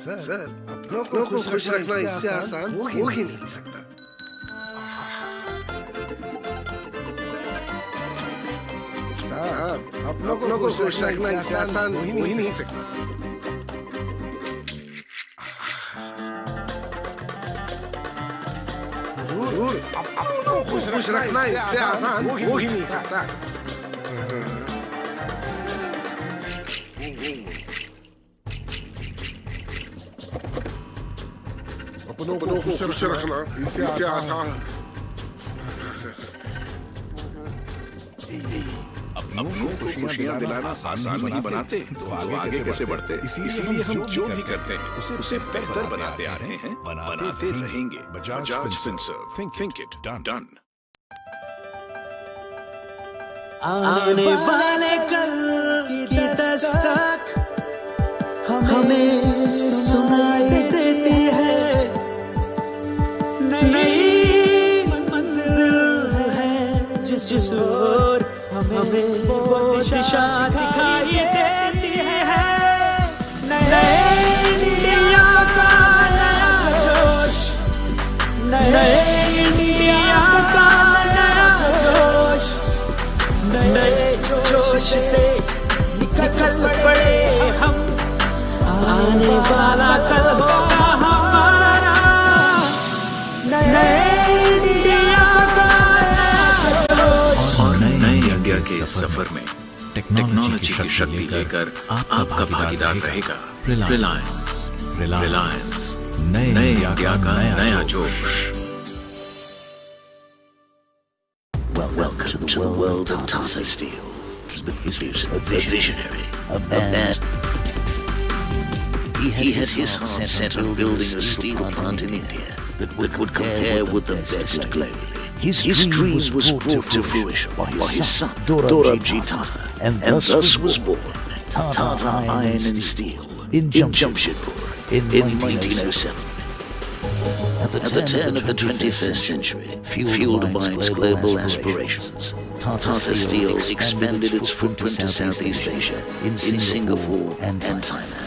Sir अपनों को खुश रखना इससे आसान हो ही नहीं सकता। साहब अपनों को खुश रखना इससे आसान हो ही नहीं सकता। जरूर अपनों को खुश रखना इससे आसान हो ही नहीं सकता। अपनों को खुश रखना इससे आसान। अपनों को खुशियां दिलाना आसान नहीं बनाते तो आगे कैसे बढ़ते। इसीलिए हम जो भी करते हैं उसे बेहतर बनाते आ रहे हैं, बनाते रहेंगे। Bajaj Finserv, think it done. आने वाले कल की दस्तक हमें सुनाई देती है, नई मंजिल है जिस ओर हमें वो दिशा दिखाई देती है। नए इंडिया का नया जोश, नए इंडिया का नया जोश, नए जोश से निकल पड़े हम। आने वाला कल होगा हमारा, नए इंडिया का नया जोश। और नए इंडिया के इस सफर में टेक्नोलॉजी की शक्ति लेकर आपका भागीदार रहेगा रिलायंस, नए इंडिया का नया जोश। Welcome to the world of Tata Steel. A visionary, a man. He had his heart set on building a steel plant in India that would compare with the best globally. His dream was brought to fruition by his son, Dorabji Tata, and thus was born Tata Iron and Steel in Jamshedpur in 1907. At the turn of the 21st century, fueled by its global aspirations, Tata Steel expanded its footprint to Southeast Asia, in Singapore and Thailand.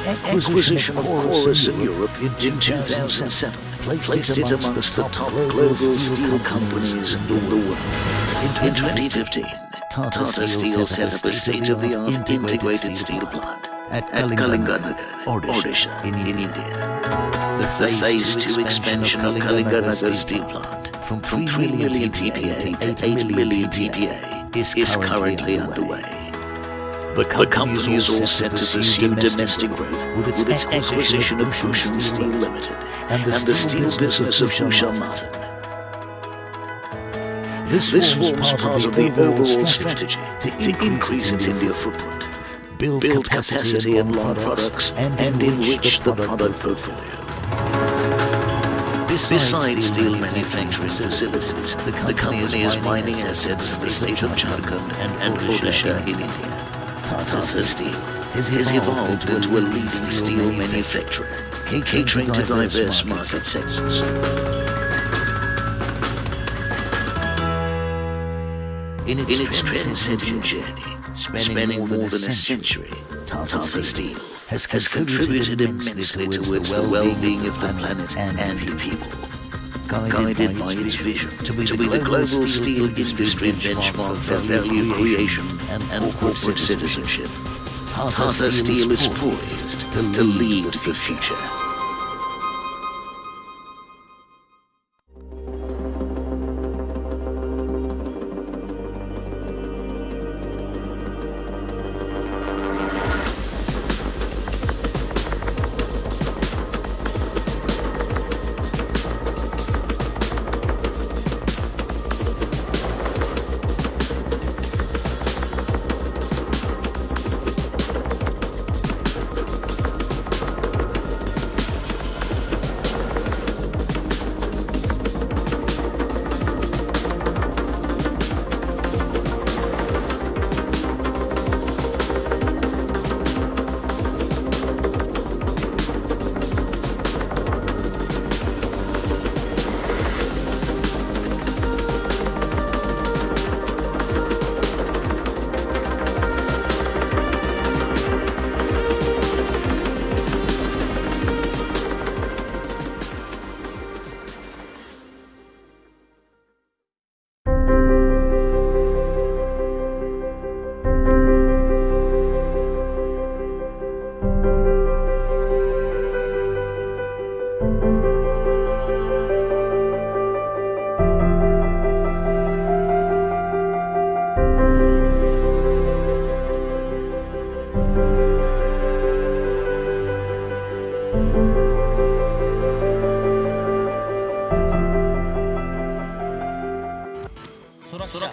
Acquisition of Chorus in Europe in 2007 placed it amongst the top global steel companies in the world. In 2015, Tata Steel set up a state-of-the-art integrated steel plant at Kalinganagar, Odisha, in India. The Phase 2 expansion of Kalinganagar steel plant from 3 million TPA to 8 million TPA is currently underway. The company is all set to pursue domestic growth with its acquisition of Bhushan Steel Limited and the steel business of Bhushan Martin. This forms part of the overall strategy to increase its India footprint, build capacity in long products, and enrich the product portfolio. Besides steel manufacturing facilities, the company has mining assets in the state of Jharkhand and Odisha in India. Tata Steel has evolved into a leading steel manufacturer, catering to diverse market sectors. In its trend-setting journey, spanning more than a century, Tata Steel has contributed immensely towards the well-being of the planet and people. Guided by its vision to be the global steel industry benchmark for value creation and corporate citizenship, Tata Steel is poised to lead the future.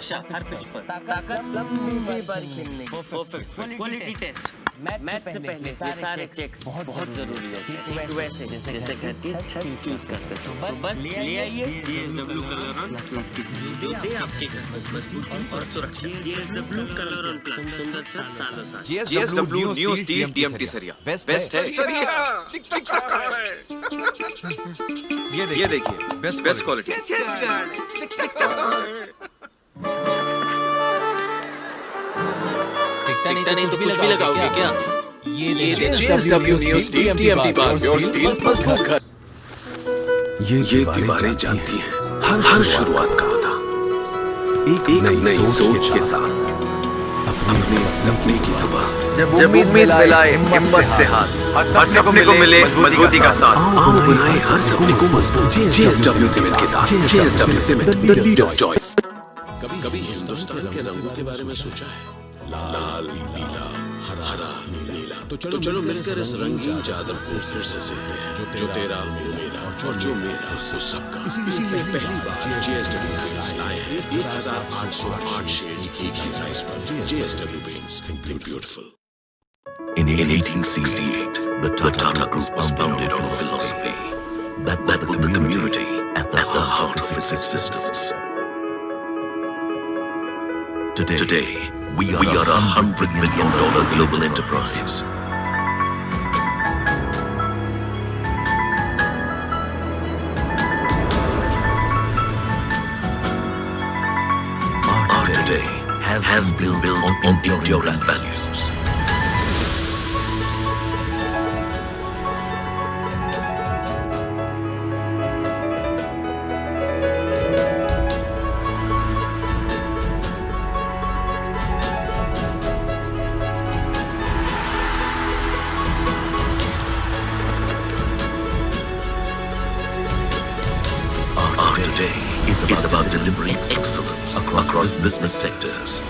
सुरक्षा हर pitch पर, ताकत लंबी बार खेलने की, perfect quality test, match से पहले ये सारे चेक्स बहुत जरूरी होते हैं। ठीक वैसे जैसे घर की छत चूज करते हैं, तो बस ले आइए GSW colour on plus kitchen, जो दे आपके घर को मजबूती और सुरक्षा। GSW कलर ऑन प्लस, सुंदर छत सालों साल। GSW न्यू स्टील TMT सरिया बेस्ट है। ये देखिए बेस्ट क्वालिटी। दिखता नहीं तो कुछ भी लगाओगे क्या? ये GSW न्यू स्टील TMT बार प्योर स्टील मजबूत घर। ये दीवारें जानती हैं हर शुरुआत का होता एक नई सोच के साथ अपने सपने की सुबह। जब उम्मीद मिलाए हिम्मत से हाथ, हर सपने को मिले मजबूती का साथ। आओ बनाए हर सपने को मजबूत GSW सीमेंट के साथ। GSW cement, the leaders choice. कभी हिंदुस्तान के रंगों के बारे में सोचा है? लाल, पीला, हरा, नीला। तो चलो मिलकर इस रंगीन चादर को फिर से सिलते हैं। जो तेरा वो मेरा और जो मेरा वो सबका। इसीलिए पहली बार GSW पेंट्स लाए हैं 1808 शेड्स एक ही प्राइस पर। GSW paints, think beautiful. In 1868, the Tata Group was founded on a philosophy that put the community at the heart of its existence. Today, we are a $100 million global enterprise. Our today has been built on enduring values. Is about delivering excellence across business sectors.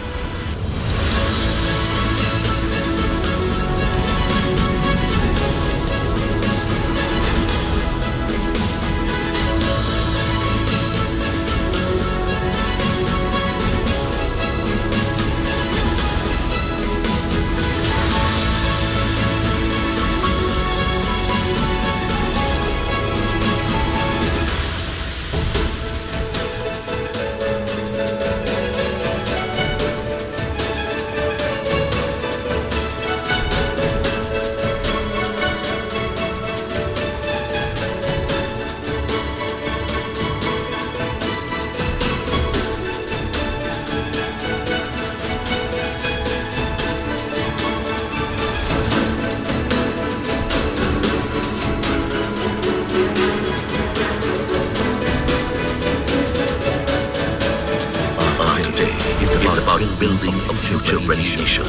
Is about building a future-ready nation.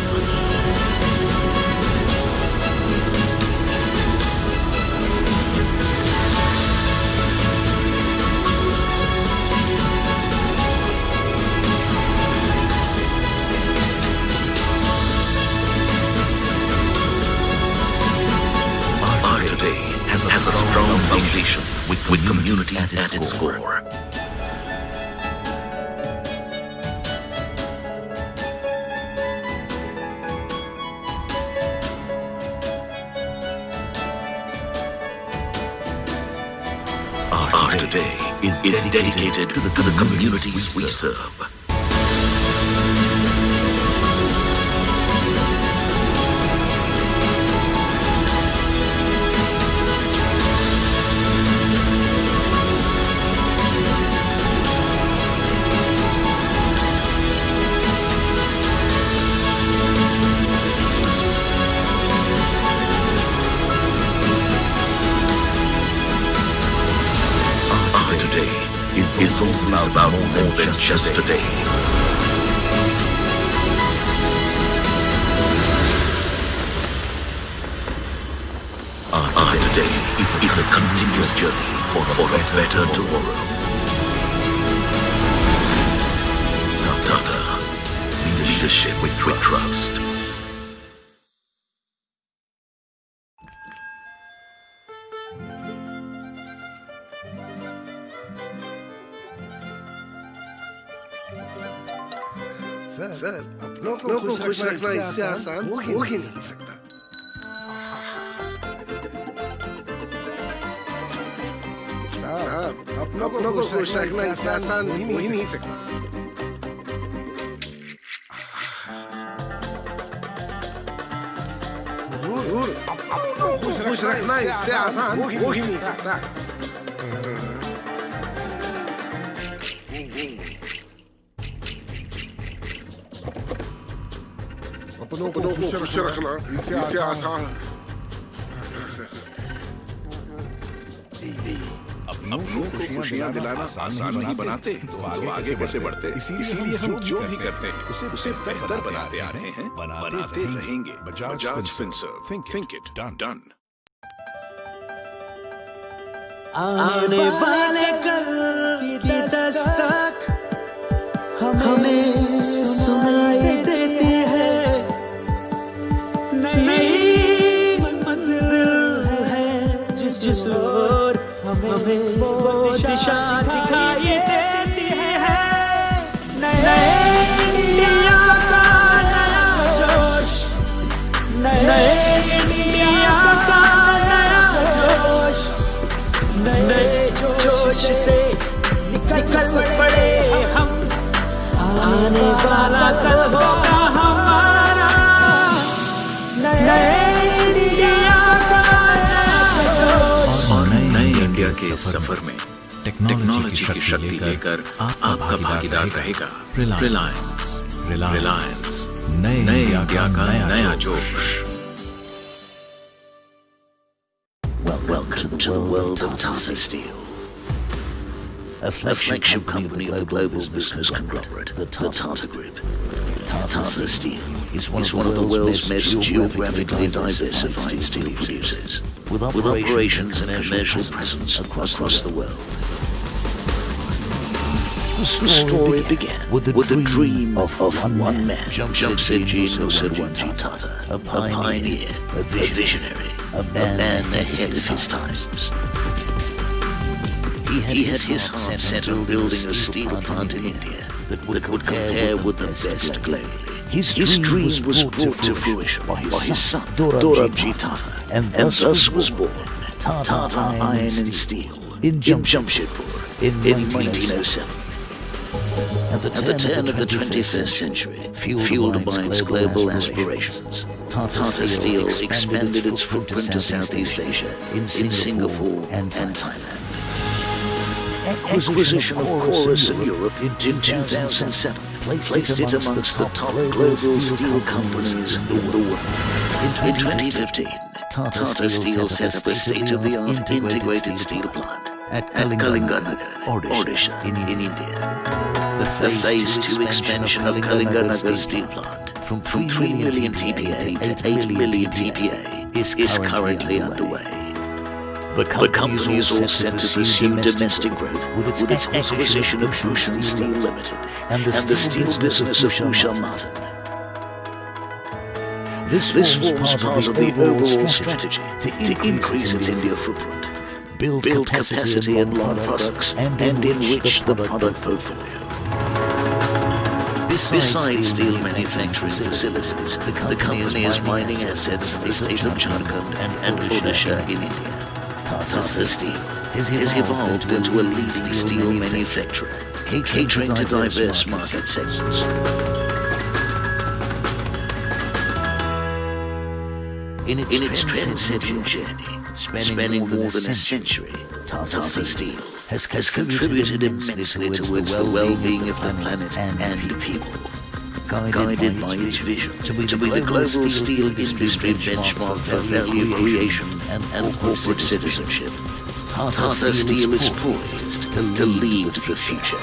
Our today has a strong foundation with community at its core. Our today is dedicated to the communities we serve. Today is always about more than just today. Our today is a continuous journey for a better tomorrow. Tata, leadership with trust. Sir अपनों को खुश रखना इससे आसान हो ही नहीं सकता। साहब अपनों को खुश रखना इससे आसान हो ही नहीं सकता। अपनों को खुश रखना इससे आसान हो ही नहीं सकता। अपनों को खुश रखना इससे आसान। अपनों को खुशियां दिलाना आसान नहीं बनाते तो आगे कैसे बढ़ते। इसीलिए हम जो भी करते हैं उसे बेहतर बनाते आ रहे हैं, बनाते रहेंगे। Bajaj Finserv, think it, done. आने वाले कल की दस्तक हमें सुनाई देती है। नई मंजिल है जिस ओर हमें वो दिशा दिखाई देती है। नए इंडिया का नया जोश, नए इंडिया का नया जोश, नए जोश से निकल पड़े हम। आने वाला कल होगा हमारा। नए इंडिया का नया जोश। और नए इंडिया के इस सफर में टेक्नोलॉजी की शक्ति लेकर आपका भागीदार रहेगा रिलायंस। नए इंडिया का नया जोश। Welcome to the world of Tata Steel, a flagship company of the global business conglomerate, the Tata Group. Tata Steel is one of the world's most geographically diversified steel producers, with operations and commercial presence across the world. The story began with the dream of one man, Jamsetji Nosarwanji Tata, a pioneer, a visionary, a man ahead of his times. He had his heart set on building a steel plant in India that would compare with the best globally. His dream was brought to fruition by his son, Dorabji Tata, and thus was born Tata Iron and Steel in Jamshedpur in 1907. At the turn of the 21st century, fueled by its global aspirations, Tata Steel expanded its footprint to Southeast Asia, in Singapore and Thailand. Acquisition of Chorus in Europe in 2007 placed it amongst the top global steel companies in the world. In 2015, Tata Steel set up a state-of-the-art integrated steel plant at Kalinganagar, Odisha, in India. The Phase 2 expansion of Kalinganagar steel plant from 3 million TPA to 8 million TPA is currently underway. The company is all set to pursue domestic growth with its acquisition of Bhushan Steel Limited and the steel business of Usha Martin. This forms part of the overall strategy to increase its India footprint, build capacity in long products, and enrich the product portfolio. Besides steel manufacturing facilities, the company has mining assets in the state of Jharkhand and Odisha in India. Tata Steel has evolved into a leading steel manufacturer, catering to diverse market segments. In its trend-setting journey, spanning more than a century, Tata Steel has contributed immensely towards the well-being of the planet and people. Guided by its vision to be the global steel industry benchmark for value creation and corporate citizenship, Tata Steel is poised to lead the future.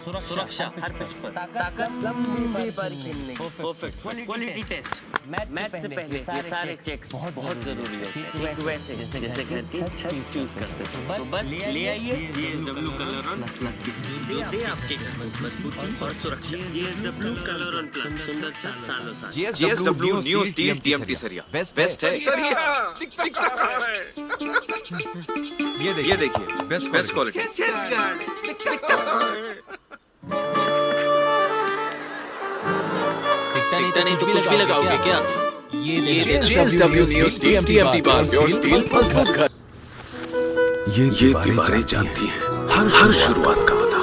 सुरक्षा हर pitch पर, ताकत लंबी पर खेलने की, perfect quality test, match से पहले ये सारे चेक्स बहुत जरूरी होते हैं, ठीक वैसे जैसे घर की छत चूज करते हैं। तो बस ले आइए GSW कलर ऑन प्लस की जो दे आपके घर को मजबूती और सुरक्षा। GSW कलर ऑन प्लस, सुंदर छत सालों साल। GSW न्यू स्टील TMT सरिया बेस्ट है। दिखता है। ये देखिए बेस्ट क्वालिटी। दिखता नहीं तो कुछ भी लगाओगे क्या? ये GSW न्यू स्टील TMT बार प्योर स्टील मजबूत घर। ये दीवारें जानती हैं हर शुरुआत का पता।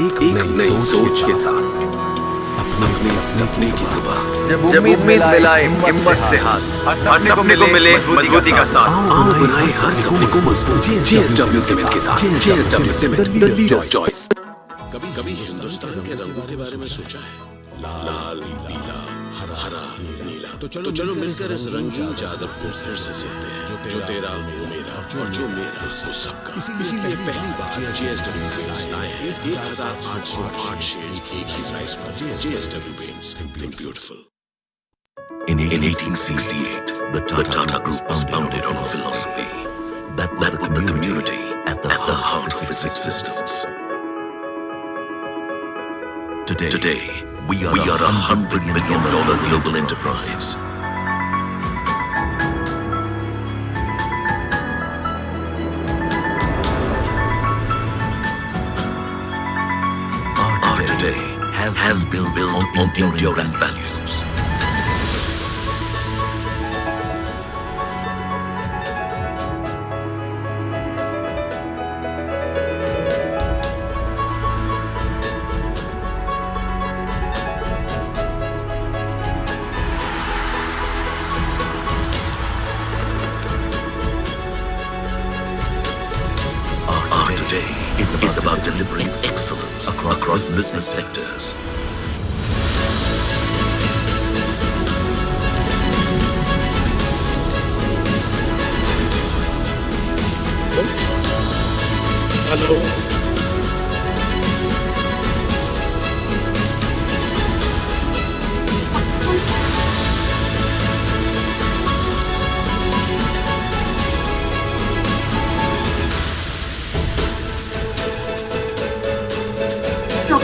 एक नई सोच के साथ अपने सपने की सुबह। जब उम्मीद मिलाए हिम्मत से हाथ और सपने को मिले मजबूती का साथ। आओ बनाए हर सपने को मजबूत GSW सीमेंट के साथ। GSW cement, the leaders choice. कभी हिंदुस्तान के रंगों के बारे में सोचा है? लाल, पीला, हरा, नीला। तो चलो मिलकर इस रंगीन चादर को फिर से सिलते हैं। जो तेरा वो मेरा और जो मेरा वो सबका। इसीलिए पहली बार GSW पेंट्स लाए हैं 1808 शेड्स एक ही प्राइस पर। GSW paints, think beautiful. In 1868, the Tata Group was founded on a philosophy that put the community at the heart of its existence. Today, we are a $100 billion global enterprise. Our today has been built on enduring values. Is about delivering excellence across business sectors. Hello.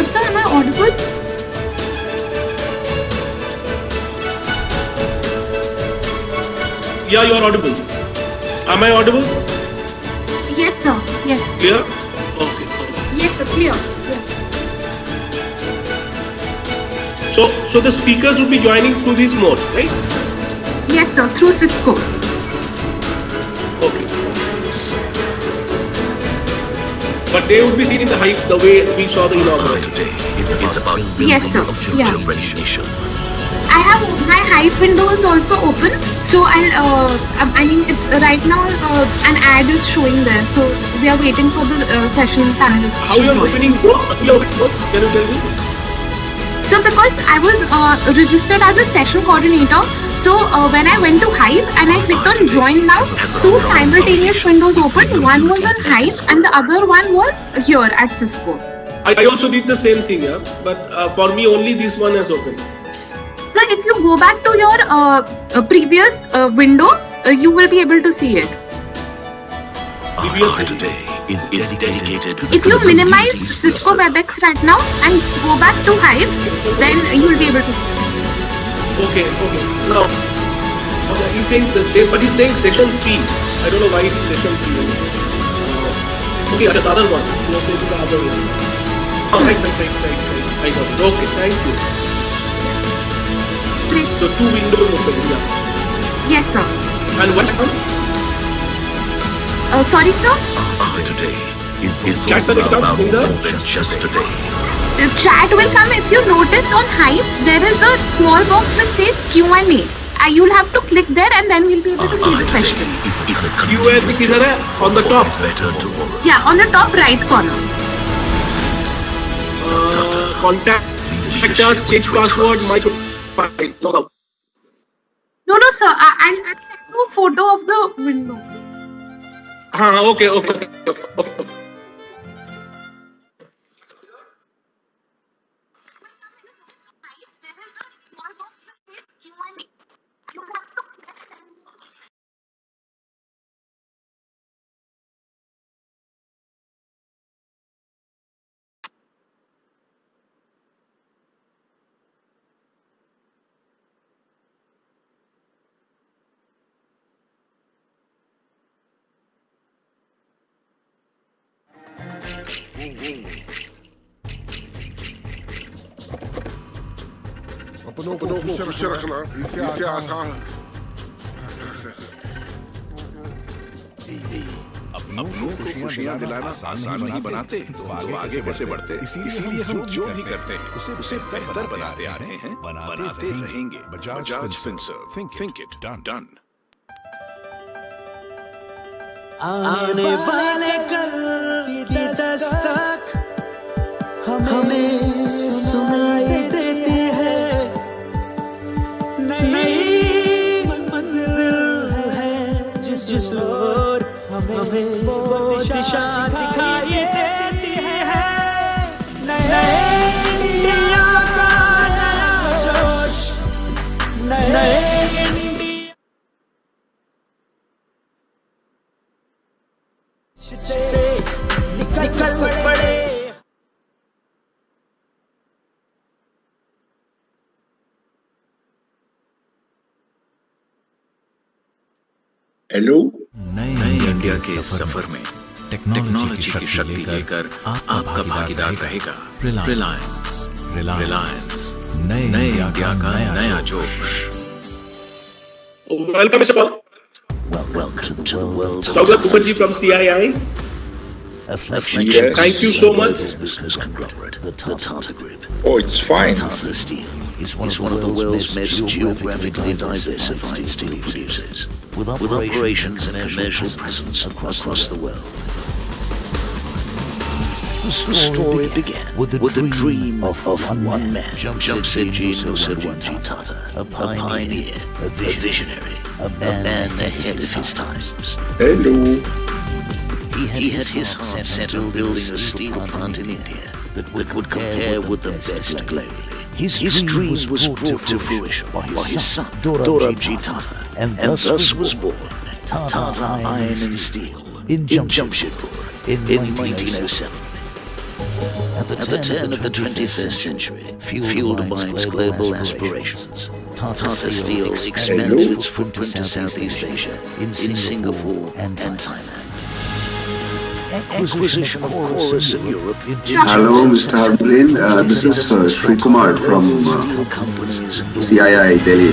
Sir, am I audible? Yeah, you are audible. Am I audible? Yes, sir. Yes. Clear? Okay. Yes, sir. Clear. So the speakers will be joining through this mode, right? Yes, sir. Through Cisco. Okay. But they would be seen in the height the way we saw the inauguration. Today is about building Yes, sir. a future-ready nation. I have my Hive window is also open, so I mean it's right now an ad is showing there, so we are waiting for the session panelists. How you are opening both? Can you tell me? So because I was registered as a session coordinator, so when I went to Hive and I clicked on join now, two simultaneous windows opened. One was on Hive and the other one was here at Cisco. I also did the same thing, yeah. But for me only this one has opened. So if you go back to your previous window, you will be able to see it. Our today is dedicated to If you minimize Cisco WebEx right now and go back to Hive, then you will be able to see. Okay. Now, he's saying the same, but he's saying session 3. I don't know why it is session 3. Okay, the other one. You are saying the other one. Oh, right. I got it. Okay, thank you. Great. So 2 windows open, yeah. Yes, sir. And what one? Sorry, sir. our today is Chat all are about in the more than just today. Chat will come. If you notice on Hive, there is a small box which says Q&A. You'll have to click there and then we'll be able to see the questions. Is a Q&A किधर है? On the top. better tomorrow. Yeah, on the top right corner. Contact us, change password, microphone. No, sir. I'll send you a photo of the window. Okay. अपनों को खुश रखना इसे आसान अपनों को खुशियां दिलाना आसान नहीं बनाते तो आगे कैसे बढ़ते। इसीलिए हम जो भी करते हैं उसे बेहतर बनाते आ रहे हैं, बनाते रहेंगे। Bajaj Finserv, think it done. आने वाले कल की दस्तक हमें सुनाई देती है, नई मंजिल है जिस ओर हमें वो दिशा दिखाई देती है। नए इंडिया का नया जोश, नए इंडिया से निकल पड़े। हेलो। नए इंडिया के सफर में टेक्नोलॉजी की शक्ति लेकर आपका भागीदार रहेगा रिलायंस। नए इंडिया का नया जोश। Welcome, Mr. Paul. Welcome to the world's Dr. Kupaji from CII. A flagship. Thank you so much. Business conglomerate, the Tata Group. Oh, it's fine. Tata Steel is one of the world's most geographically diversified steel producers, with operations and commercial presence across the world. The story began with the dream of one man, Jamsetji Nusserwanji Tata, a pioneer, a visionary, a man ahead of his times. Hello. He had his heart set on building a steel plant in India that would compare with the best globally. His dream was brought to fruition by his son, Dorabji Tata, and thus was born Tata Iron and Steel in Jamshedpur in 1907. At the turn of the 21st century, fueled by its global aspirations, Tata Steel expanded its footprint to Southeast Asia, in Singapore and Thailand. Acquisition of Chorus in Europe. Hello, Mr. Harblin. This is Sri Kumar from CII Delhi.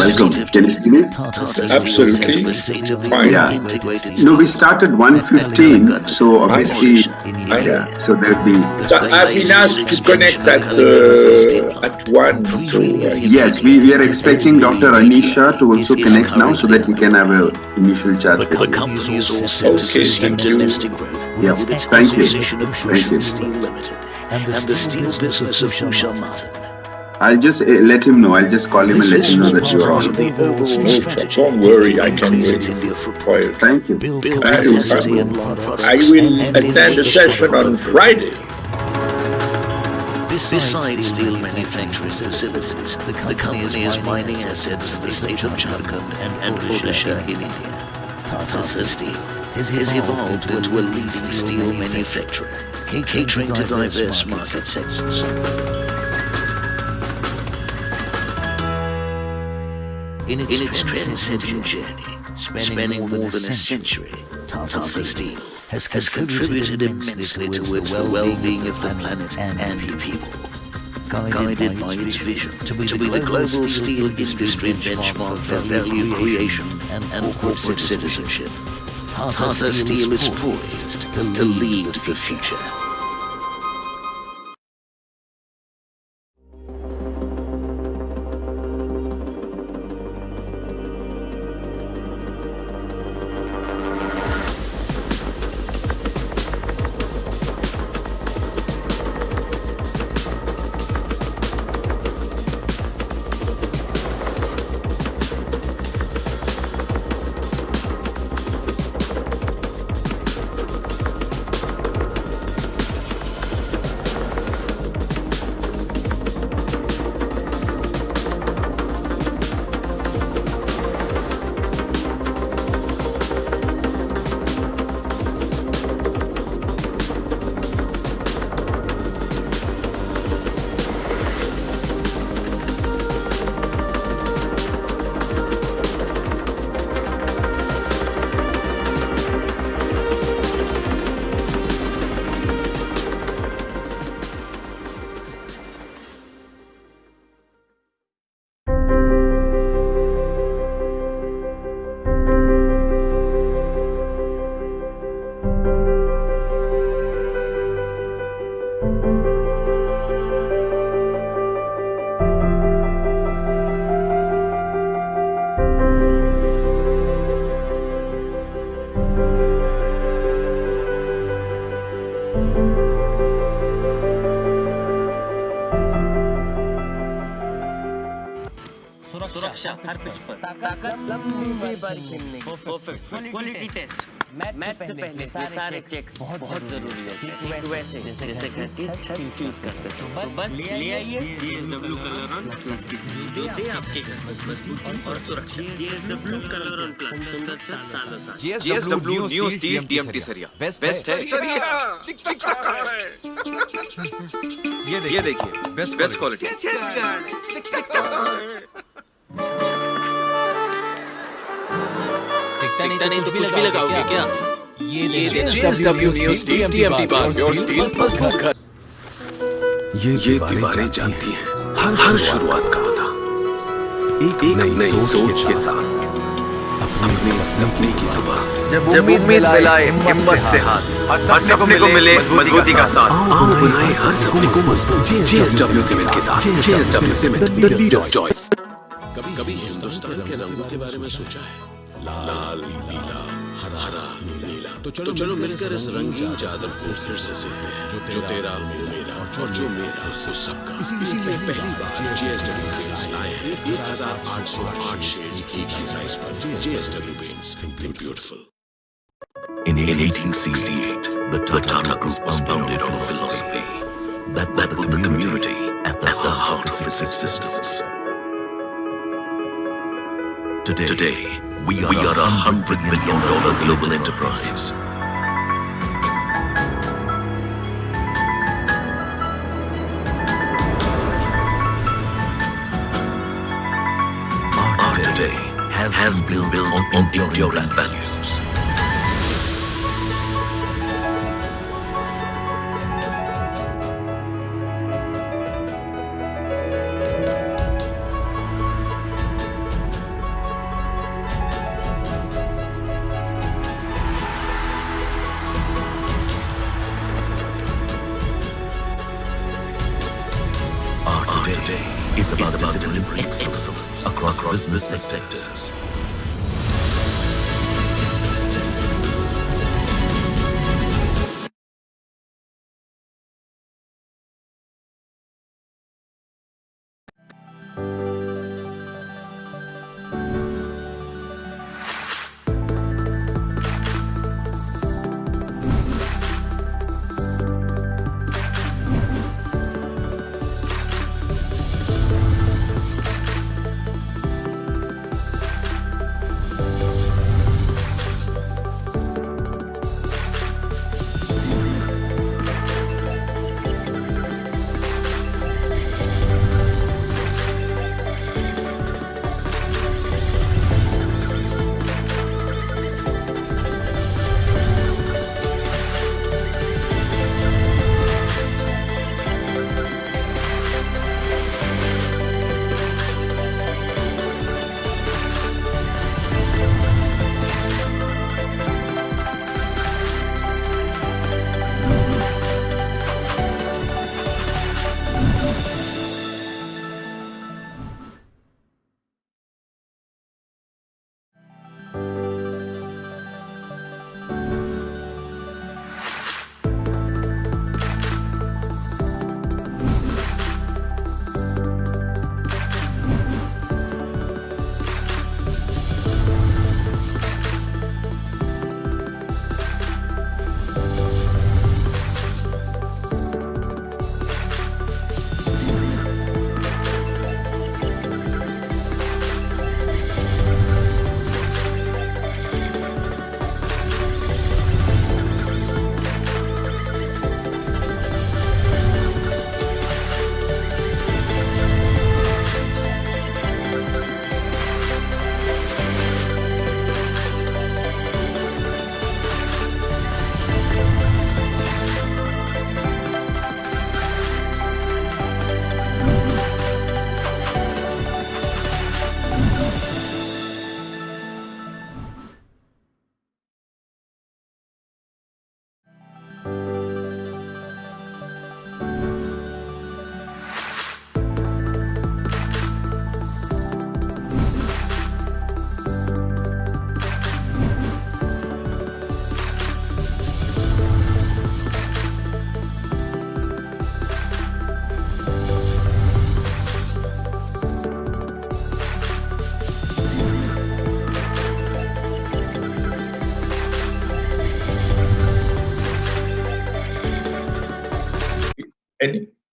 Welcome. Can you see me? Absolutely. Fine. Yeah. No, we started 1:15, so obviously, yeah. So there'll be. So I've been asked to connect at 1 to. Yes, we are expecting Dr. Anisha to also connect now, so that we can have an initial chat. The company is all set to pursue domestic growth. Yeah, With its thank you. acquisition of Thank you. Steel Limited and the steel business of Usha Martin. I'll just let him know. I'll just call him and let him know that you're on. The overall strategy Don't worry, I can increase wait India for footprint, it. Thank you. build capacity and products. I will attend a session on Friday. Besides steel manufacturing facilities, the company is mining assets in the state of Jharkhand and Odisha in India. Tata Steel has evolved into a leading steel manufacturer, catering to diverse market sectors. In its trend-setting journey, spanning more than a century, Tata Steel has contributed immensely towards the well-being of the planet and people. Guided by its vision to be the global steel industry benchmark for value creation and corporate citizenship, Tata Steel is poised to lead the future. सुरक्षा हर pitch पर, ताकत लंबी पर खेलने की, perfect quality test, match से पहले ये सारे चेक्स बहुत जरूरी होते हैं, ठीक वैसे जैसे घर की छत चूज करते हैं। तो बस ले आइए GSW कलर ऑन प्लस की जो दे आपके घर को मजबूती और सुरक्षा। GSW कलर ऑन प्लस सुंदर छत सालों साल। GSW न्यू स्टील TMT सरिया बेस्ट है। ये देखिए बेस्ट क्वालिटी। दिखता नहीं तो कुछ भी लगाओगे क्या? ये GSW न्यू स्टील TMT बार प्योर स्टील मजबूत घर। ये दीवारें जानती हैं हर शुरुआत का होता एक नई सोच के साथ अपने सपने की सुबह। जब उम्मीद मिलाए हिम्मत से हाथ, हर सपने को मिले मजबूती का साथ। आओ बनाए हर सपने को मजबूत GSW सीमेंट के साथ। GSW cement the leaders choice. कभी हिंदुस्तान के रंगों के बारे में सोचा है? लाल, पीला, हरा, नीला। तो चलो मिलकर इस रंगीन चादर को फिर से सिलते हैं। जो तेरा मेरा और जो मेरा वो सबका। इसीलिए पहली बार GSW पेंट्स लाए हैं 1808 शेड्स एक ही प्राइस पर। GSW paints beautiful. In 1868, the Tata Group was founded on a philosophy that put the community at the heart of its existence. Today, we are a $100 billion global enterprise. Our today has been built on enduring values. Today is about delivering excellence across business sectors.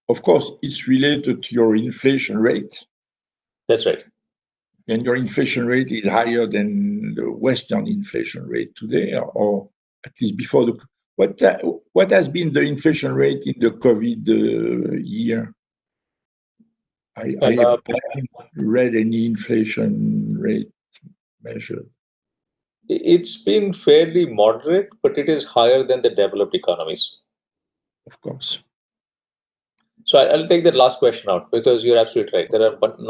of course, it's related to your inflation rate. That's right. And your inflation rate is higher than the Western inflation rate today, or at least before the. What has been the inflation rate in the COVID year? I haven't read any inflation rate measure. It's been fairly moderate, but it is higher than the developed economies. Of course. So I'll take that last question out because you're absolutely right. There are a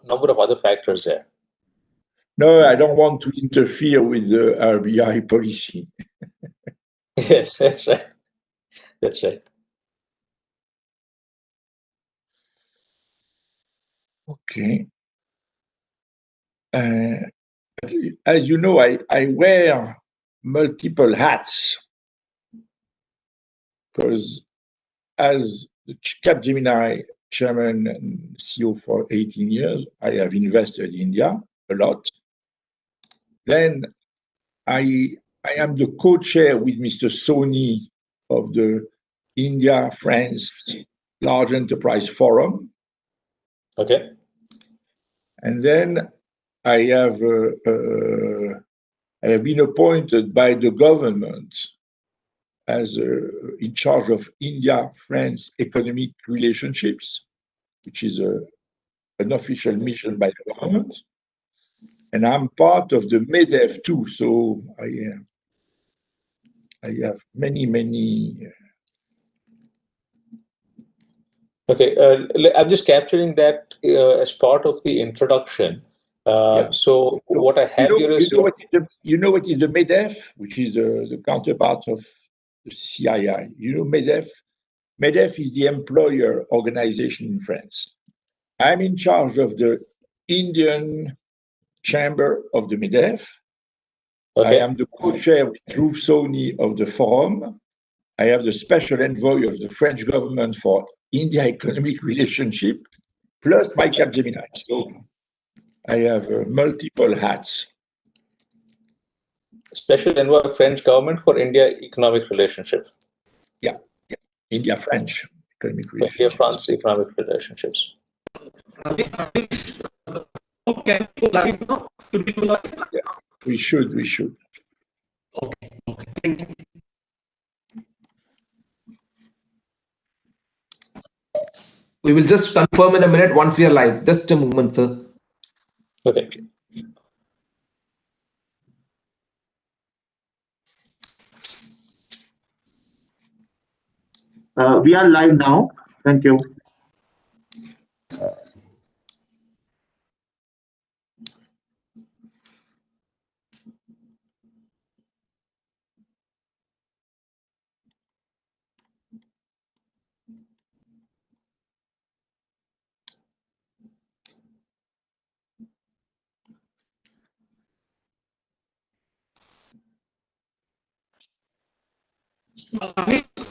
number of other factors there. No, I don't want to interfere with the RBI policy. Yes, that's right. That's right. Okay. As you know, I wear multiple hats because as the Capgemini chairman and CEO for 18 years, I have invested in India a lot. Then I am the co-chair with Mr. Soni of the India-France Large Enterprise Forum. Okay. And then I have been appointed by the government as in charge of India-France economic relationships, which is an official mission by the government. And I'm part of the MEDEF too, so I have many. Okay, I'm just capturing that as part of the introduction. So what I have here is... You know what is the MEDEF, which is the counterpart of the CII. You know MEDEF? MEDEF is the employer organization in France. I'm in charge of the Indian chamber of the MEDEF. Okay. I am the co-chair with Dhruv Soni of the forum. I have the special envoy of the French government for India economic relationship, plus my Capgemini. So I have multiple hats. Special envoy of French government for India economic relationship. Yeah. India-French economic relationships. India-France economic relationships. Okay, live now? Should we go live? Yeah, we should. Okay, thank you. We will just confirm in a minute once we are live. Just a moment, sir. Okay. We are live now. Thank you.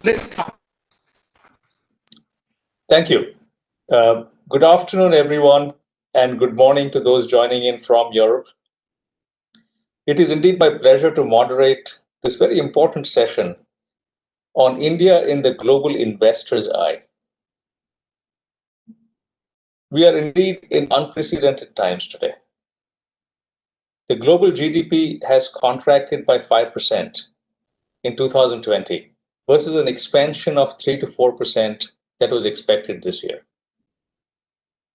Let's start. Thank you. Good afternoon, everyone, and good morning to those joining in from Europe. It is indeed my pleasure to moderate this very important session on India in the global investor's eye. We are indeed in unprecedented times today. The global GDP has contracted by 5% in 2020 versus an expansion of 3 to 4% that was expected this year.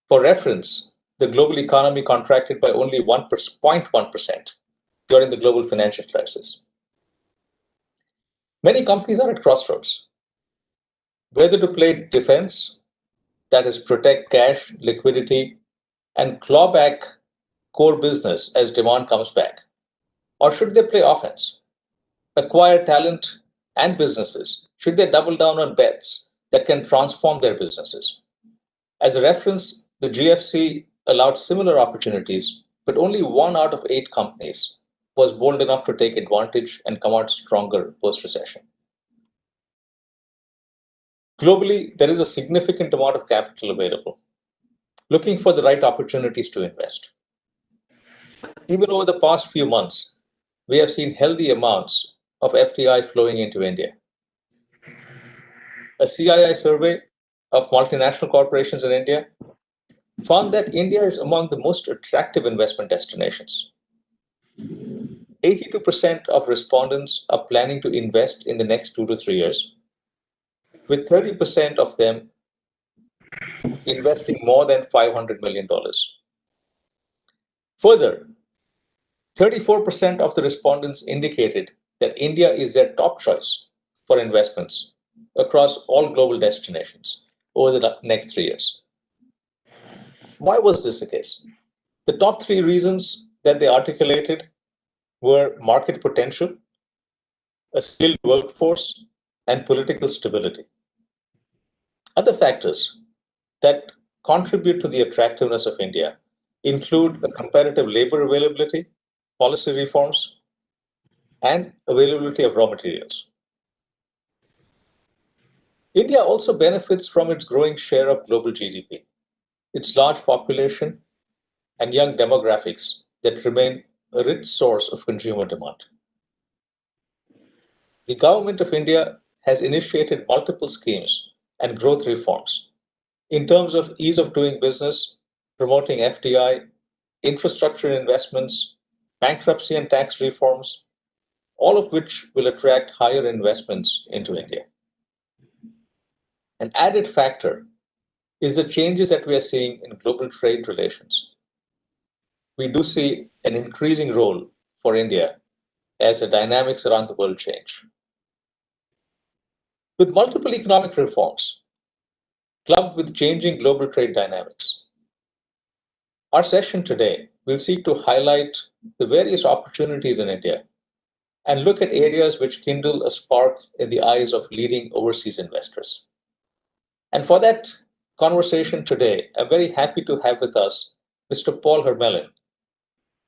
For reference, the global economy contracted by only 0.1% during the global financial crisis. Many companies are at crossroads. Whether to play defense, that is protect cash, liquidity, and claw back core business as demand comes back, or should they play offense, acquire talent and businesses? Should they double down on bets that can transform their businesses? As a reference, the GFC allowed similar opportunities, but only 1 out of 8 companies was bold enough to take advantage and come out stronger post-recession. Globally, there is a significant amount of capital available, looking for the right opportunities to invest. Even over the past few months, we have seen healthy amounts of FDI flowing into India. A CII survey of multinational corporations in India found that India is among the most attractive investment destinations. 82% of respondents are planning to invest in the next 2 to 3 years, with 30% of them investing more than $500 million. Further, 34% of the respondents indicated that India is their top choice for investments across all global destinations over the next 3 years. Why was this the case? The top 3 reasons that they articulated were market potential, a skilled workforce, and political stability. Other factors that contribute to the attractiveness of India include a competitive labor availability, policy reforms, and availability of raw materials. India also benefits from its growing share of global GDP, its large population, and young demographics that remain a rich source of consumer demand. The government of India has initiated multiple schemes and growth reforms in terms of ease of doing business, promoting FDI, infrastructure investments, bankruptcy and tax reforms, all of which will attract higher investments into India. An added factor is the changes that we are seeing in global trade relations. We do see an increasing role for India as the dynamics around the world change. With multiple economic reforms, clubbed with changing global trade dynamics, our session today will seek to highlight the various opportunities in India and look at areas which kindle a spark in the eyes of leading overseas investors. And for that conversation today, I'm very happy to have with us Mr. Paul Hermelin.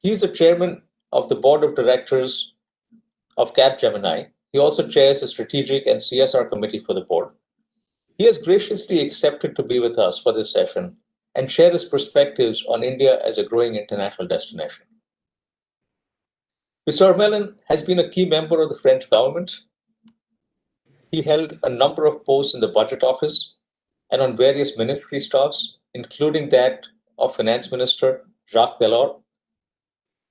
He's the chairman of the board of directors of Capgemini. He also chairs the strategic and CSR committee for the board. He has graciously accepted to be with us for this session and share his perspectives on India as a growing international destination. Mr. Hermelin has been a key member of the French government. He held a number of posts in the budget office and on various ministry staffs, including that of Finance Minister Jacques Delors.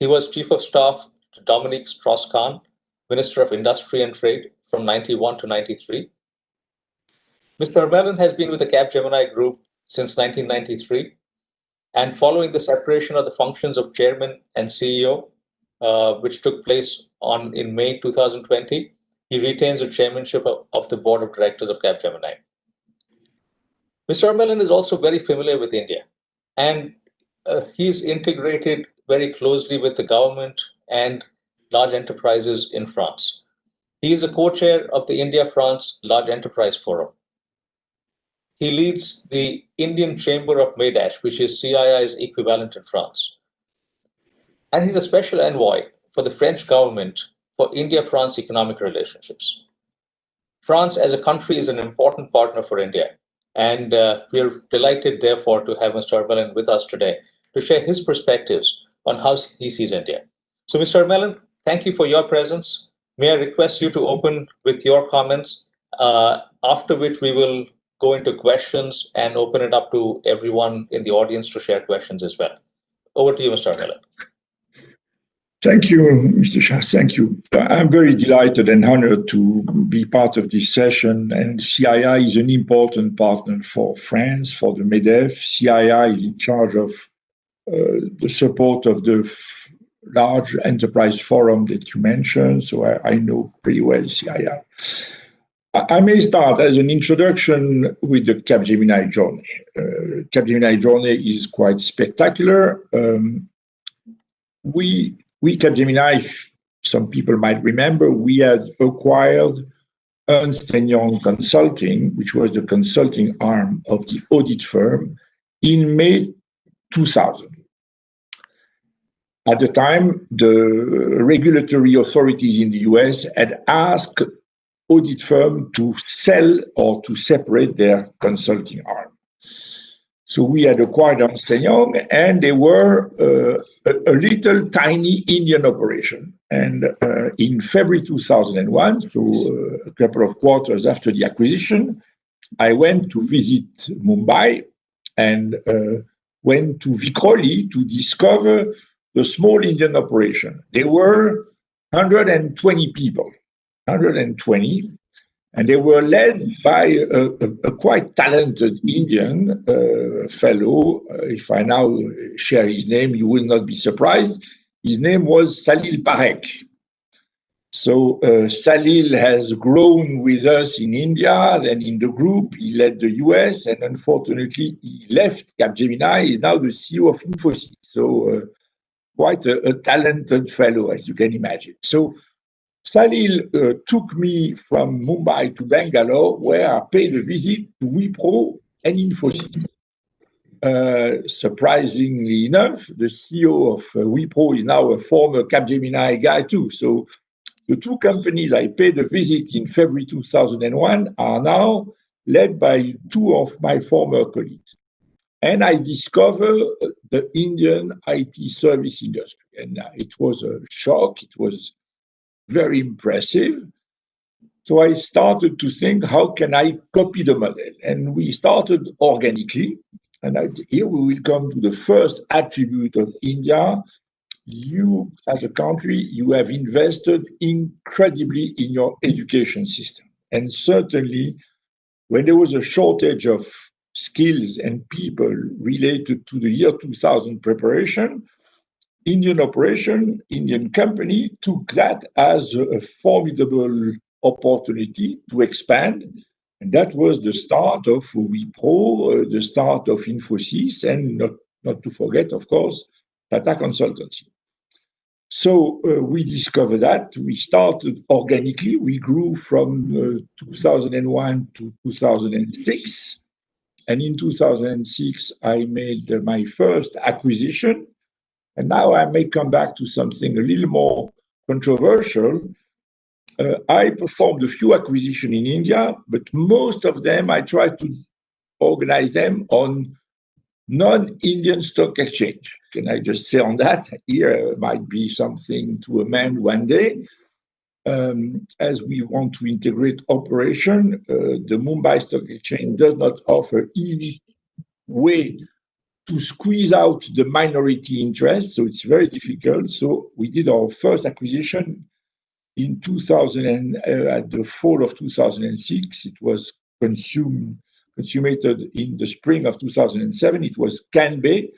He was Chief of Staff to Dominique Strauss-Kahn, Minister of Industry and Trade from 91 to 93. Mr. Hermelin has been with the Capgemini Group since 1993, and following the separation of the functions of chairman and CEO, which took place in May 2020, he retains the chairmanship of the board of directors of Capgemini. Mr. Hermelin is also very familiar with India, and he's integrated very closely with the government and large enterprises in France. He is a co-chair of the India-France Large Enterprise Forum. He leads the Indian Chamber of MEDASH, which is CII's equivalent in France. And he's a special envoy for the French government for India-France economic relationships. France as a country is an important partner for India, and we're delighted, therefore, to have Mr. Hermelin with us today to share his perspectives on how he sees India. So, Mr. Hermelin, thank you for your presence. May I request you to open with your comments, after which we will go into questions and open it up to everyone in the audience to share questions as well. Over to you, Mr. Hermelin. Thank you, Mr. Shah. Thank you. I'm very delighted and honored to be part of this session. And CII is an important partner for France, for the MEDEF. CII is in charge of the support of the large enterprise forum that you mentioned. So I know pretty well CII. I may start as an introduction with the Capgemini journey. Capgemini journey is quite spectacular. We Capgemini, some people might remember, we had acquired Ernst & Young Consulting, which was the consulting arm of the audit firm, in May 2000. At the time, the regulatory authorities in the US had asked audit firm to sell or to separate their consulting arm. So we had acquired Ernst & Young, and they were a little tiny Indian operation. And in February 2001, so a couple of quarters after the acquisition, I went to visit Mumbai and went to Vikhroli to discover the small Indian operation. There were 120 people, 120, and they were led by a quite talented Indian fellow. If I now share his name, you will not be surprised. His name was Salil Parekh. So Salil has grown with us in India, then in the group. He led the US, and unfortunately, he left Capgemini. He's now the CEO of Infosys. So quite a talented fellow, as you can imagine. So Salil took me from Mumbai to Bangalore, where I paid a visit to Wipro and Infosys. Surprisingly enough, the CEO of Wipro is now a former Capgemini guy too. So the two companies I paid a visit in February 2001 are now led by two of my former colleagues. And I discovered the Indian IT service industry. And it was a shock. It was very impressive. So I started to think, how can I copy the model? And we started organically. And here we will come to the first attribute of India. You, as a country, you have invested incredibly in your education system. And certainly, when there was a shortage of skills and people related to the year 2000 preparation, Indian operation, Indian company took that as a formidable opportunity to expand. And that was the start of Wipro, the start of Infosys, and not to forget, of course, Tata Consultancy. So we discovered that. We started organically. We grew from 2001 to 2006. And in 2006, I made my first acquisition. And now I may come back to something a little more controversial. I performed a few acquisitions in India, but most of them I tried to organize them on non-Indian stock exchange. Can I just say on that? Here might be something to amend one day. As we want to integrate operation, the Mumbai Stock Exchange does not offer easy way to squeeze out the minority interest, so it's very difficult. So we did our first acquisition in 2000 at the fall of 2006. It was consummated in the spring of 2007. It was Canbay.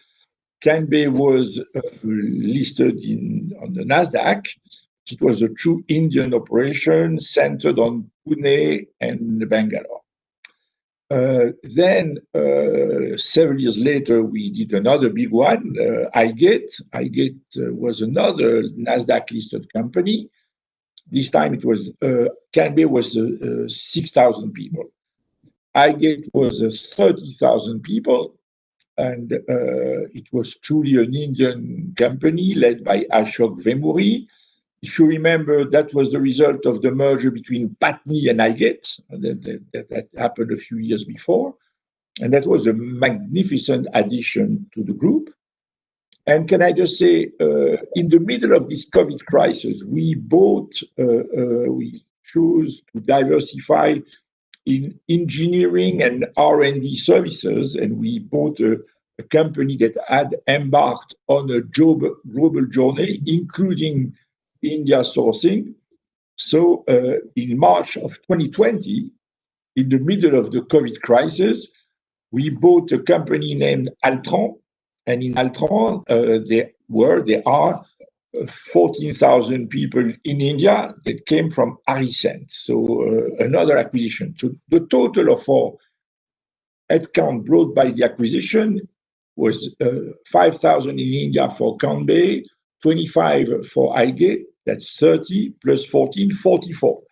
Canbay was listed on the Nasdaq. It was a true Indian operation centered on Pune and Bangalore. Then, several years later, we did another big one, iGate. iGate was another Nasdaq-listed company. This time it was, Canbay was 6,000 people. iGate was 30,000 people, and it was truly an Indian company led by Ashok Vemuri. If you remember, that was the result of the merger between Patni and iGate. That happened a few years before. And that was a magnificent addition to the group. And can I just say, in the middle of this COVID crisis, we chose to diversify in engineering and R&D services, and we bought a company that had embarked on a global journey, including India sourcing. So in March of 2020, in the middle of the COVID crisis, we bought a company named Altran. And in Altran, there are 14,000 people in India that came from Aricent. So another acquisition. So the total of our headcount brought by the acquisition was 5,000 in India for Canbay, 25 for iGate, that's 30, plus 14, 44.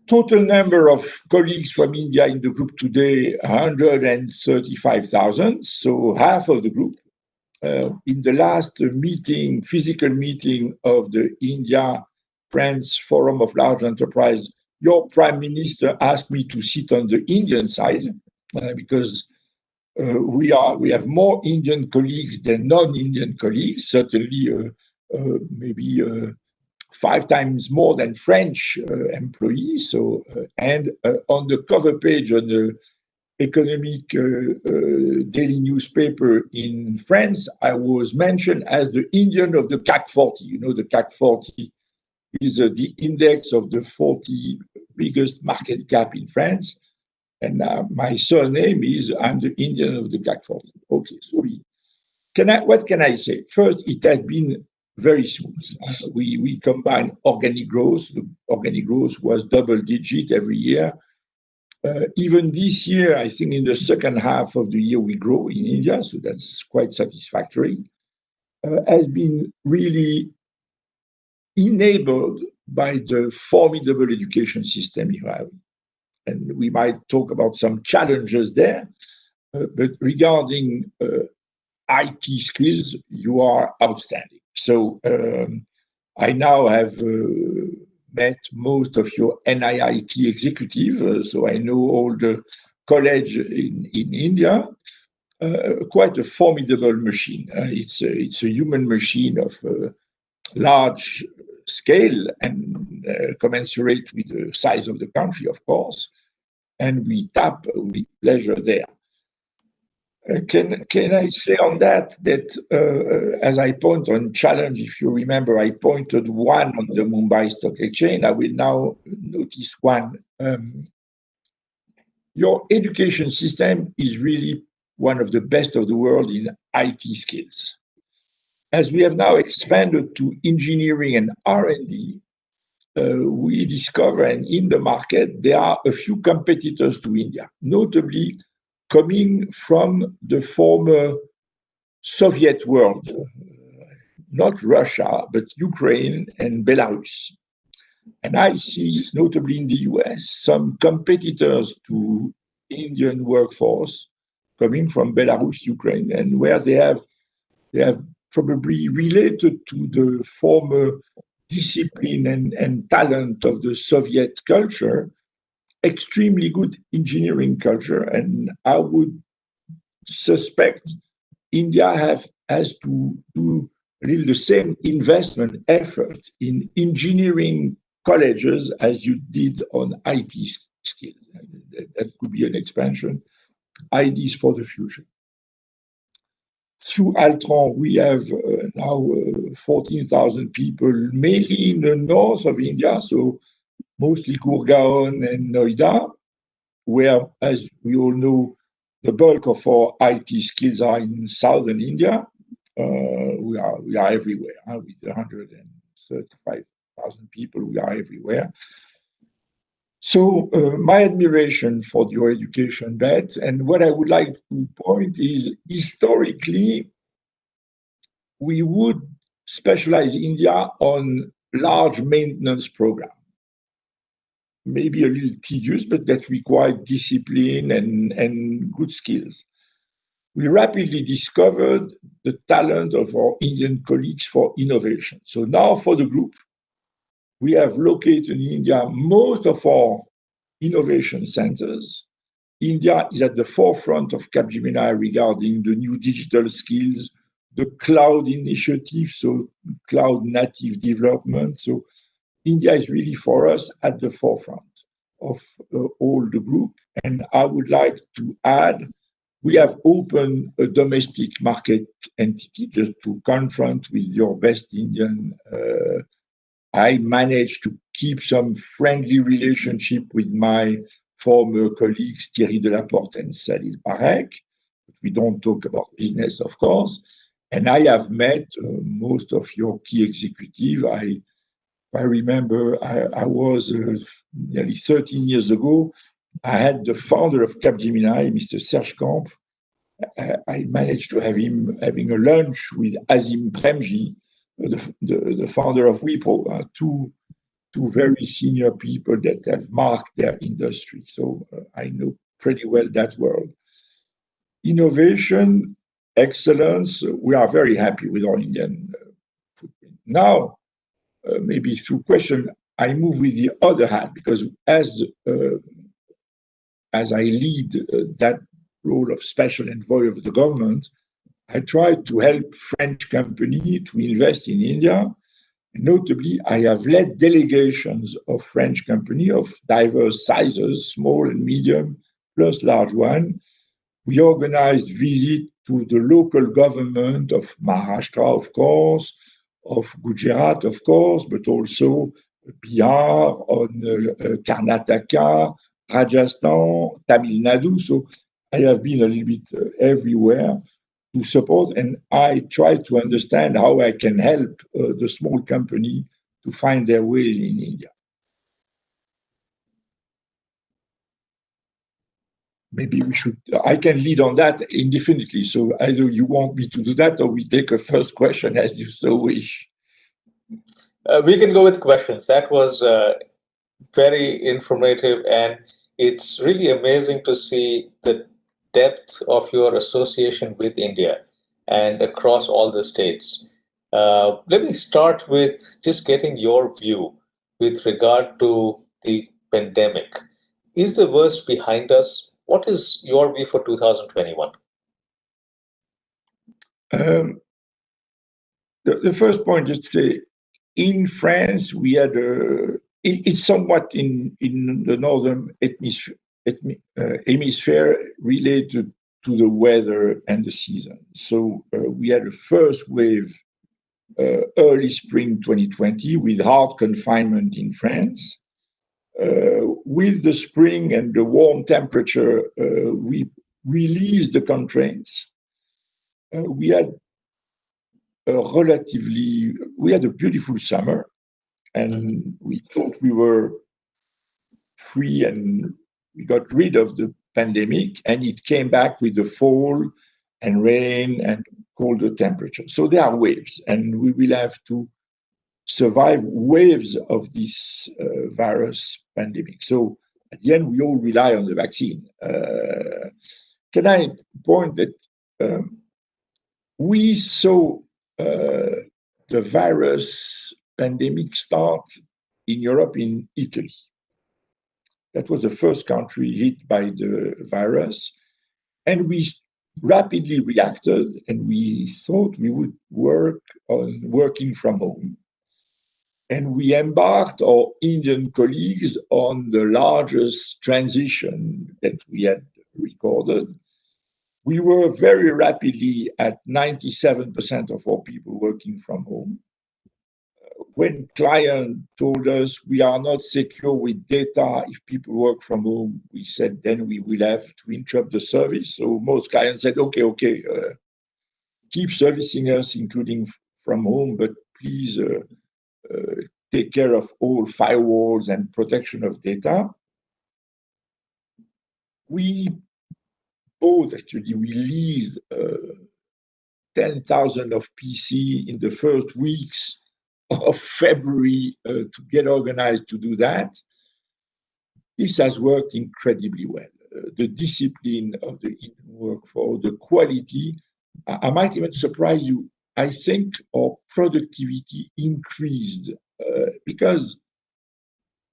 Total number of colleagues from India in the group today, 135,000, so half of the group. In the last meeting, physical meeting of the India-France Forum of Large Enterprise, your Prime Minister asked me to sit on the Indian side because we have more Indian colleagues than non-Indian colleagues, certainly maybe 5 times more than French employees. So, and on the cover page on the economic daily newspaper in France, I was mentioned as the Indian of the CAC 40. You know, the CAC 40 is the index of the 40 biggest market cap in France. And my surname is, I'm the Indian of the CAC 40. Okay, so what can I say? First, it has been very smooth. We combine organic growth. The organic growth was double digit every year. Even this year, I think in the second half of the year, we grow in India, so that's quite satisfactory. Has been really enabled by the formidable education system you have. And we might talk about some challenges there, but regarding IT skills, you are outstanding. So I now have met most of your NIIT executives, so I know all the college in India. Quite a formidable machine. It's a human machine of large scale and commensurate with the size of the country, of course. And we tap with pleasure there. Can I say on that as I point on challenge, if you remember, I pointed one on the Mumbai Stock Exchange. I will now notice one. Your education system is really one of the best of the world in IT skills. As we have now expanded to engineering and R&D, we discover, and in the market, there are a few competitors to India, notably coming from the former Soviet world, not Russia, but Ukraine and Belarus. And I see, notably in the US, some competitors to Indian workforce coming from Belarus, Ukraine, and where they have probably related to the former discipline and talent of the Soviet culture, extremely good engineering culture. And I would suspect India has to do really the same investment effort in engineering colleges as you did on IT skills. That could be an expansion. Ideas for the future. Through Altran, we have now 14,000 people, mainly in the north of India, so mostly Gurgaon and Noida, where, as we all know, the bulk of our IT skills are in southern India. We are everywhere. With 135,000 people, we are everywhere. So my admiration for your education bet, and what I would like to point is, historically, we would specialize India on large maintenance program. Maybe a little tedious, but that required discipline and good skills. We rapidly discovered the talent of our Indian colleagues for innovation. So now for the group, we have located in India most of our innovation centers. India is at the forefront of Capgemini regarding the new digital skills, the cloud initiative, so cloud native development. So India is really for us at the forefront of all the group. And I would like to add, we have opened a domestic market entity just to confront with your best Indian. I managed to keep some friendly relationship with my former colleagues, Thierry Delaporte and Salil Parekh. We don't talk about business, of course. And I have met most of your key executives. I remember I was nearly 13 years ago, I had the founder of Capgemini, Mr. Serge Kamp. I managed to have him having a lunch with Azim Premji, the founder of Wipro, two very senior people that have marked their industry. So I know pretty well that world. Innovation, excellence, we are very happy with our Indian footprint. Now, maybe through question, I move with the other hat, because as I lead that role of special envoy of the government, I try to help French company to invest in India. Notably, I have led delegations of French companies of diverse sizes, small and medium, plus large one. We organized visits to the local government of Maharashtra, of course, of Gujarat, of course, but also Bihar, on Karnataka, Rajasthan, Tamil Nadu. So I have been a little bit everywhere to support, and I try to understand how I can help the small company to find their way in India. Maybe we should, I can lead on that indefinitely. So either you want me to do that or we take a first question as you so wish. We can go with questions. That was very informative, and it's really amazing to see the depth of your association with India and across all the states. Let me start with just getting your view with regard to the pandemic. Is the worst behind us? What is your view for 2021? The first point is to say, in France, we had it's somewhat in the northern hemisphere related to the weather and the season. So we had a first wave early spring 2020 with hard confinement in France. With the spring and the warm temperature, we released the constraints. We had a beautiful summer, and we thought we were free and we got rid of the pandemic, and it came back with the fall and rain and colder temperature. So there are waves, and we will have to survive waves of this virus pandemic. So at the end, we all rely on the vaccine. Can I point that we saw the virus pandemic start in Europe, in Italy. That was the first country hit by the virus. And we rapidly reacted, and we thought we would work on working from home. And we embarked our Indian colleagues on the largest transition that we had recorded. We were very rapidly at 97% of our people working from home. When clients told us we are not secure with data if people work from home, we said then we will have to interrupt the service. So most clients said, okay, keep servicing us, including from home, but please take care of all firewalls and protection of data. We leased 10,000 of PC in the first weeks of February to get organized to do that. This has worked incredibly well. The discipline of the workforce, the quality. I might even surprise you. I think our productivity increased because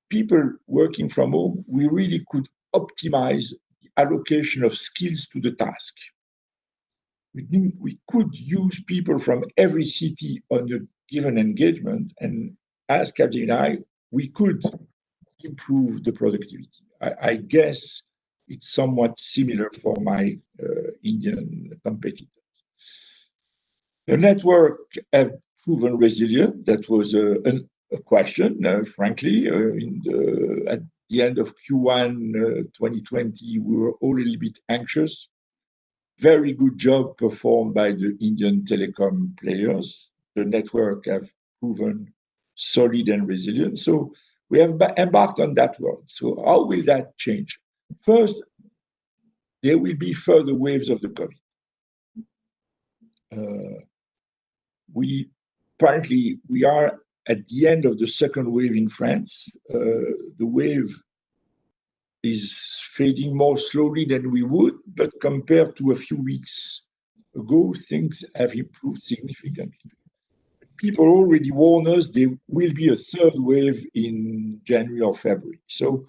people working from home, we really could optimize the allocation of skills to the task. We could use people from every city on a given engagement, and as Capgemini, we could improve the productivity. I guess it's somewhat similar for my Indian competitors. The network have proven resilient. That was a question, frankly. At the end of Q1 2020, we were all a little bit anxious. Very good job performed by the Indian telecom players. The network have proven solid and resilient. So we have embarked on that world. So how will that change? First, there will be further waves of the COVID. Apparently, we are at the end of the second wave in France. The wave is fading more slowly than we would, but compared to a few weeks ago, things have improved significantly. People already warn us there will be a third wave in January or February. So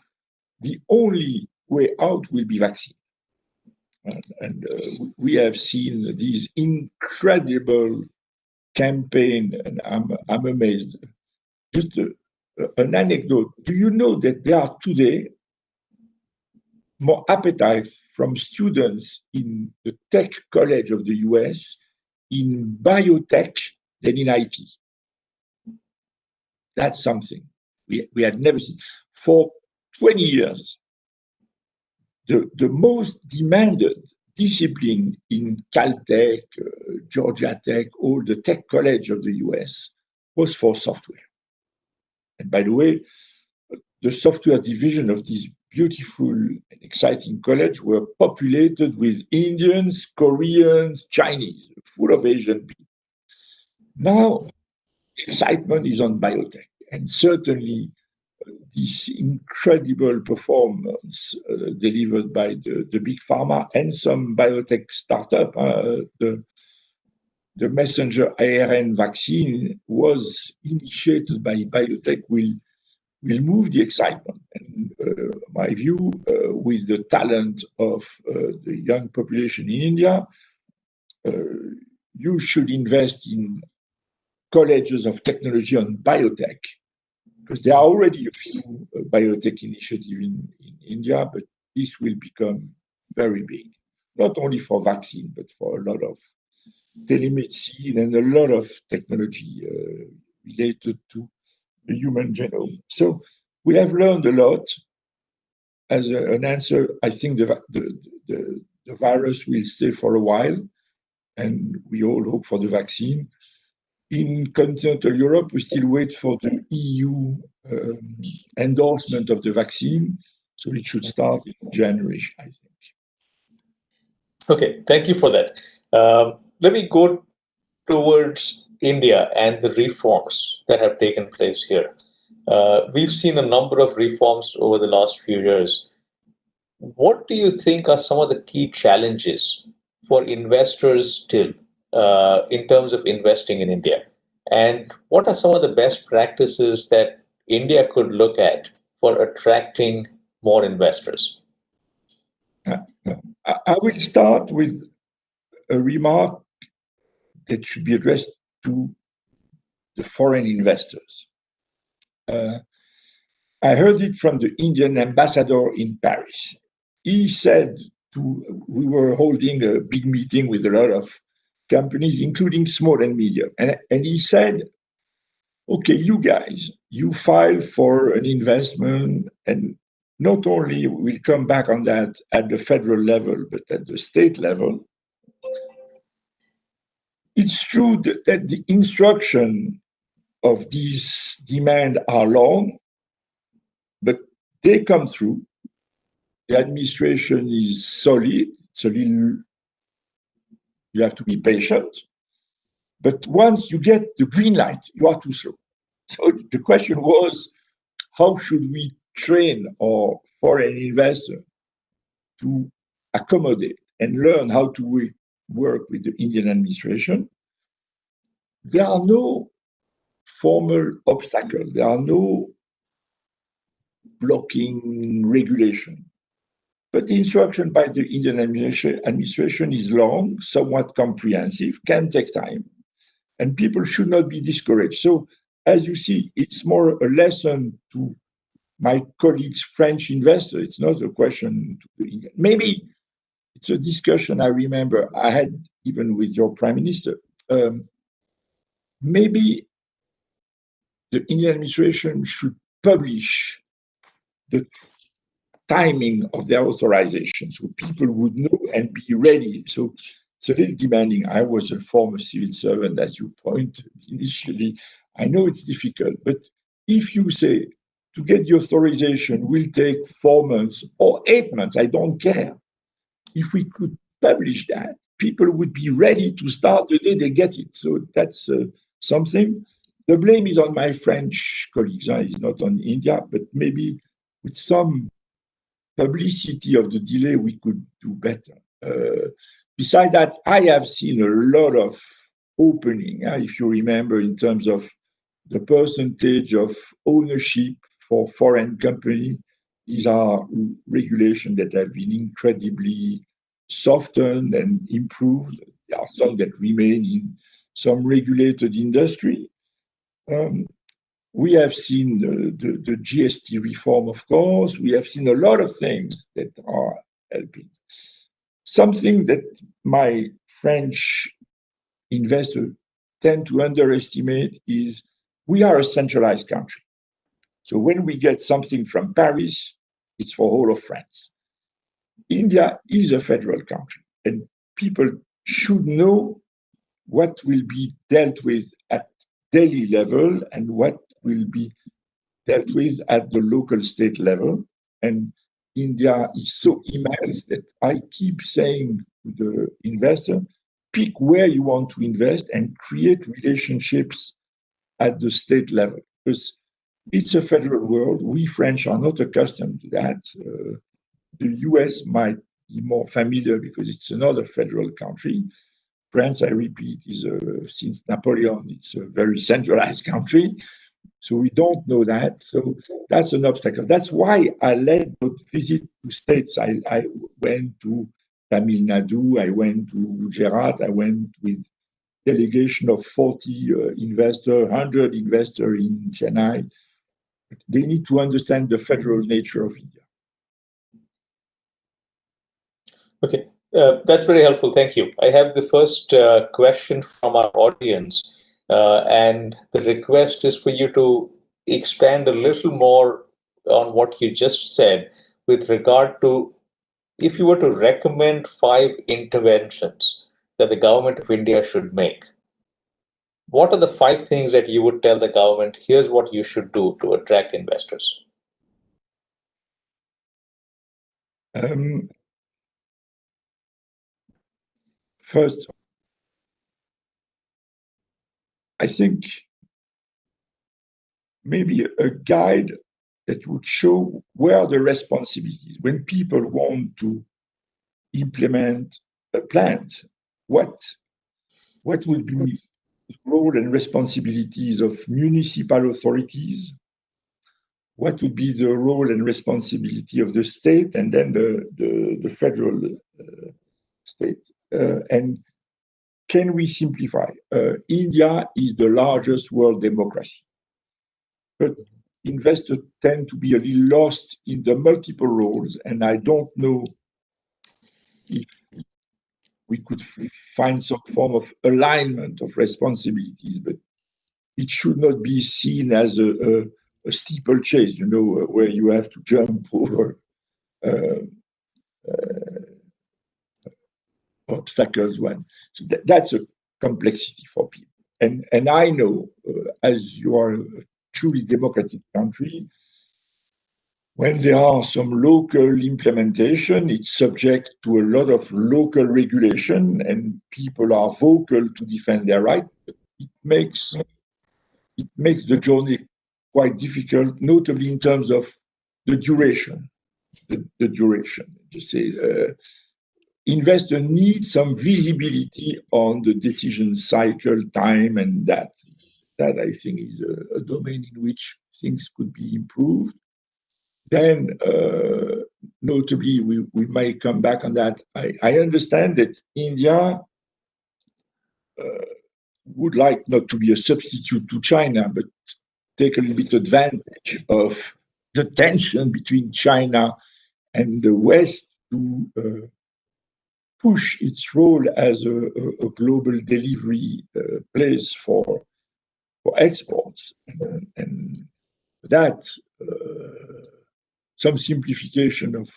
the only way out will be vaccine. And we have seen these incredible campaign, and I'm amazed. just an anecdote. Do you know that there are today more appetite from students in the tech college of the US in biotech than in IT? That's something we had never seen. For 20 years, the most demanded discipline in Caltech, Georgia Tech, all the tech college of the US was for software. And by the way, the software division of this beautiful and exciting college were populated with Indians, Koreans, Chinese, full of Asian people. Now, excitement is on biotech, and certainly this incredible performance delivered by the big pharma and some biotech startup. The messenger ARN vaccine was initiated by biotech will move the excitement. And my view, with the talent of the young population in India, you should invest in colleges of technology on biotech, because there are already a few biotech initiatives in India, but this will become very big, not only for vaccine, but for a lot of telemedicine and a lot of technology related to the human genome. So we have learned a lot. As an answer, I think the virus will stay for a while, and we all hope for the vaccine. In continental Europe, we still wait for the EU endorsement of the vaccine, so it should start in January, I think. Okay, thank you for that. Let me go towards India and the reforms that have taken place here. We've seen a number of reforms over the last few years. What do you think are some of the key challenges for investors still in terms of investing in India? And what are some of the best practices that India could look at for attracting more investors? I will start with a remark that should be addressed to the foreign investors. I heard it from the Indian ambassador in Paris. He said we were holding a big meeting with a lot of companies, including small and medium. And he said, okay, you guys, you file for an investment, and not only we'll come back on that at the federal level, but at the state level. It's true that the instruction of these demands are long, but they come through. The administration is solid. You have to be patient. But once you get the green light, you are too slow. So the question was, how should we train our foreign investor to accommodate and learn how to work with the Indian administration? There are no formal obstacles. There are no blocking regulation. But the instruction by the Indian administration is long, somewhat comprehensive, can take time, and people should not be discouraged. So, as you see, it's more a lesson to my colleagues, French investors. It's not a question to the Indian. Maybe it's a discussion I remember I had even with your prime minister. Maybe the Indian administration should publish the timing of their authorization so people would know and be ready. So it's a little demanding. I was a former civil servant, as you pointed initially. I know it's difficult, but if you say to get the authorization will take 4 months or 8 months, I don't care. If we could publish that, people would be ready to start the day they get it. So that's something. The blame is on my French colleagues. It's not on India, but maybe with some publicity of the delay, we could do better. Besides that, I have seen a lot of opening, if you remember, in terms of the percentage of ownership for foreign companies. These are regulations that have been incredibly softened and improved. There are some that remain in some regulated industry. We have seen the GST reform, of course. We have seen a lot of things that are helping. Something that my French investors tend to underestimate is we are a centralized country. So when we get something from Paris, it's for all of France. India is a federal country, and people should know what will be dealt with at Delhi level and what will be dealt with at the local state level. And India is so immense that I keep saying to the investor, pick where you want to invest and create relationships at the state level. Because it's a federal world. We French are not accustomed to that. The US might be more familiar because it's another federal country. France, I repeat, is since Napoleon, it's a very centralized country. So we don't know that. So that's an obstacle. That's why I led the visit to states. I went to Tamil Nadu, I went to Gujarat, I went with delegation of 40 investors, 100 investors in Chennai. They need to understand the federal nature of India. Okay, that's very helpful. Thank you. I have the first question from our audience, and the request is for you to expand a little more on what you just said with regard to if you were to recommend 5 interventions that the government of India should make. What are the 5 things that you would tell the government, here's what you should do to attract investors? First, I think maybe a guide that would show where the responsibilities, when people want to implement a plan, what would be the role and responsibilities of municipal authorities, what would be the role and responsibility of the state, and then the federal state. And can we simplify? India is the largest world democracy, but investors tend to be a little lost in the multiple roles, and I don't know if we could find some form of alignment of responsibilities, but it should not be seen as a steeplechase, where you have to jump over obstacles. So that's a complexity for people. And I know, as you are a truly democratic country, when there are some local implementation, it's subject to a lot of local regulation, and people are vocal to defend their right. But it makes the journey quite difficult, notably in terms of the duration. The duration. Just say, investor needs some visibility on the decision cycle time, and that I think is a domain in which things could be improved. Then, notably, we may come back on that. I understand that India would like not to be a substitute to China, but take a little bit advantage of the tension between China and the West to push its role as a global delivery place for exports. And that some simplification of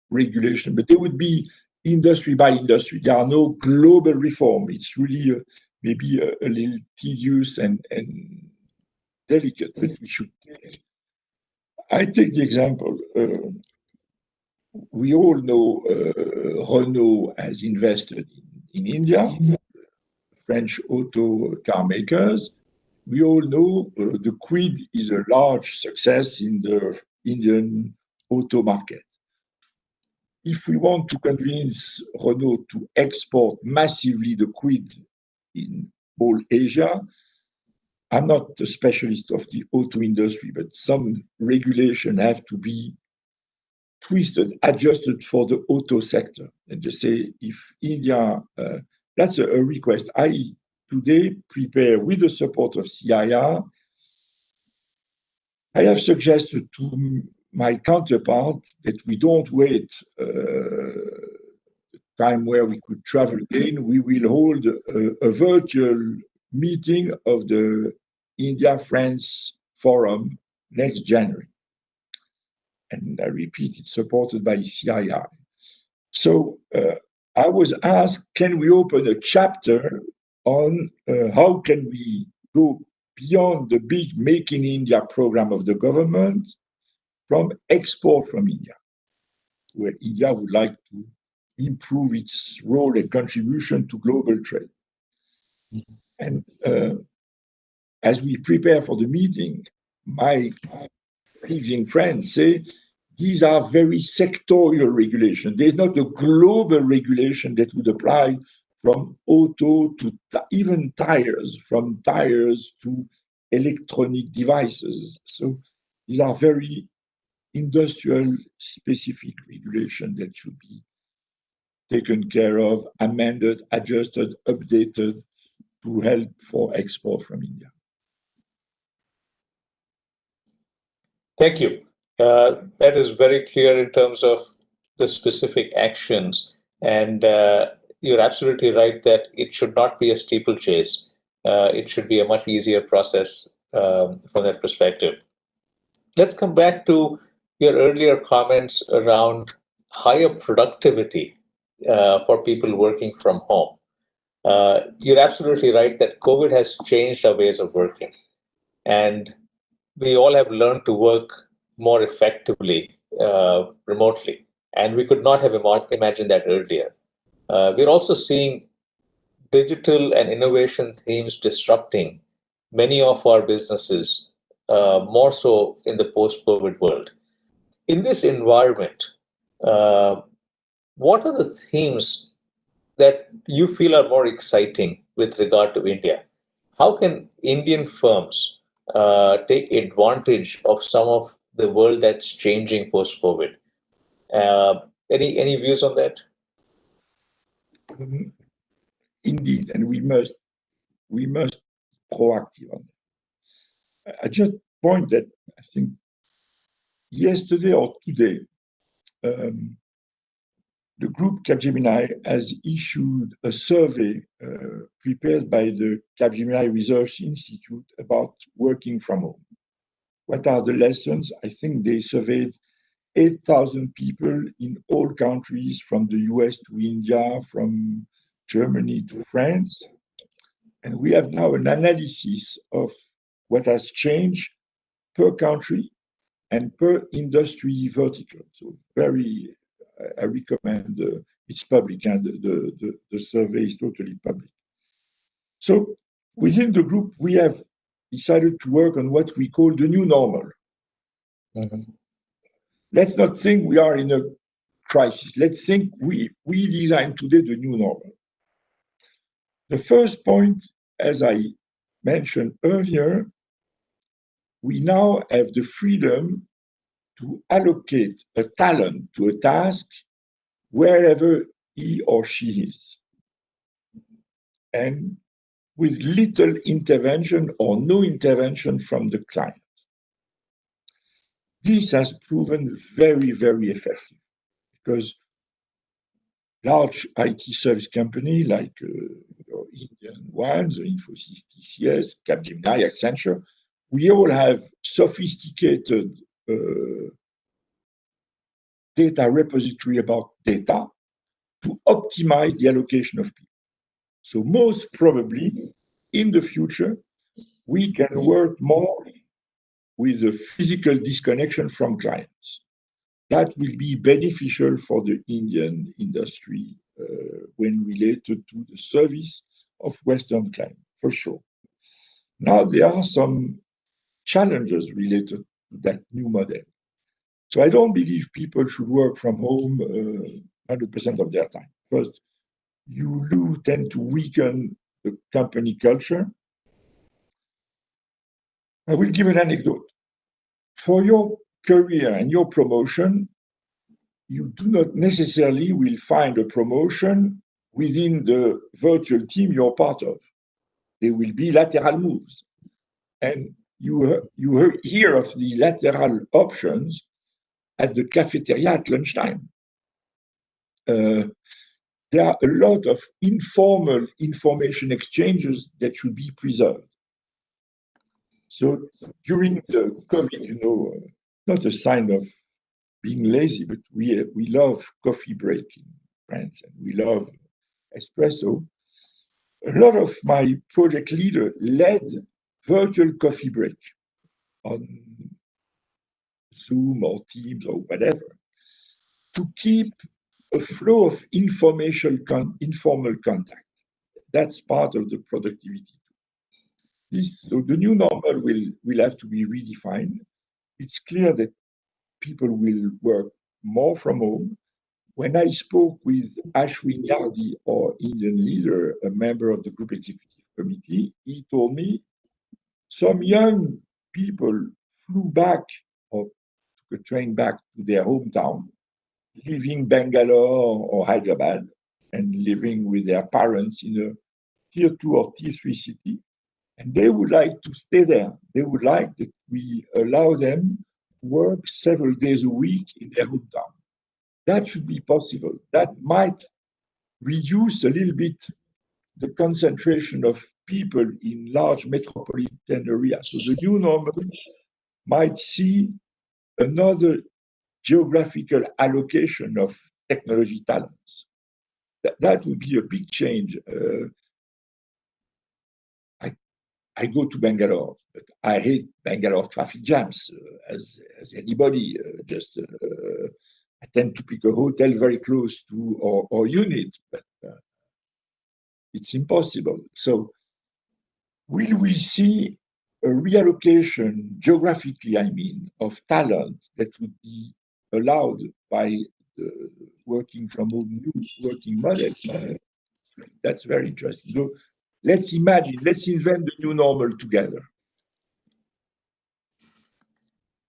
regulation, but there would be industry by industry. There are no global reform. It's really maybe a little tedious and delicate, but we should take. I take the example. We all know Renault has invested in India, French auto car makers. We all know the Quid is a large success in the Indian auto market. If we want to convince Renault to export massively the Quid in all Asia, I'm not a specialist of the auto industry, but some regulation have to be twisted, adjusted for the auto sector. And just say, if India, that's a request. I today prepare, with the support of CII, I have suggested to my counterpart that we don't wait time where we could travel again. We will hold a virtual meeting of the India-France Forum next January. And I repeat, it's supported by CII. So I was asked, can we open a chapter on how can we go beyond the big Make in India program of the government from export from India, where India would like to improve its role and contribution to global trade. And as we prepare for the meeting, my colleagues in France say these are very sectorial regulations. There's not a global regulation that would apply from auto to even tires, from tires to electronic devices. So these are very industrial specific regulations that should be taken care of, amended, adjusted, updated to help for export from India. Thank you. That is very clear in terms of the specific actions. And you're absolutely right that it should not be a steeplechase. It should be a much easier process from that perspective. Let's come back to your earlier comments around higher productivity for people working from home. You're absolutely right that COVID has changed our ways of working. And we all have learned to work more effectively remotely. And we could not have imagined that earlier. We're also seeing digital and innovation themes disrupting many of our businesses, more so in the post-COVID world. In this environment, what are the themes that you feel are more exciting with regard to India? How can Indian firms take advantage of some of the world that's changing post-COVID? Any views on that? Indeed, and we must proactive on that. I just point that I think yesterday or today, the group Capgemini has issued a survey prepared by the Capgemini Research Institute about working from home. What are the lessons? I think they surveyed 8,000 people in all countries, from the US to India, from Germany to France. And we have now an analysis of what has changed per country and per industry vertical. So I recommend, it's public, and the survey is totally public. So within the group, we have decided to work on what we call the new normal. Mm-hmm. Let's not think we are in a crisis. Let's think we design today the new normal. The first point, as I mentioned earlier, we now have the freedom to allocate a talent to a task wherever he or she is, and with little intervention or no intervention from the client. This has proven very, very effective, because large IT service companies like Indian ones, Infosys, TCS, Capgemini, Accenture, we all have sophisticated data repository about data to optimize the allocation of people. So most probably, in the future, we can work more with a physical disconnection from clients. That will be beneficial for the Indian industry when related to the service of Western clients, for sure. Now, there are some challenges related to that new model. So I don't believe people should work from home 100% of their time. First, you do tend to weaken the company culture. I will give an anecdote. For your career and your promotion, you do not necessarily will find a promotion within the virtual team you're part of. There will be lateral moves. And you hear of the lateral options at the cafeteria at lunchtime. There are a lot of informal information exchanges that should be preserved. So during the COVID, not a sign of being lazy, but we love coffee break in France and we love espresso. A lot of my project leader led virtual coffee break on Zoom or Teams or whatever to keep a flow of informal contact. That's part of the productivity. So the new normal will have to be redefined. It's clear that people will work more from home. When I spoke with Ashwin Yardi, our Indian leader, a member of the Group Executive Committee, he told me some young people flew back or took a train back to their hometown, leaving Bangalore or Hyderabad and living with their parents in a tier 2 or tier 3 city. And they would like to stay there. They would like that we allow them to work several days a week in their hometown. That should be possible. That might reduce a little bit the concentration of people in large metropolitan areas. So the new normal might see another geographical allocation of technology talents. That would be a big change. I go to Bangalore, but I hate Bangalore traffic jams as anybody. I tend to pick a hotel very close to our unit, but it's impossible. So will we see a reallocation, geographically, I mean, of talent that would be allowed by the working from home new working models? That's very interesting. So let's imagine, let's invent the new normal together.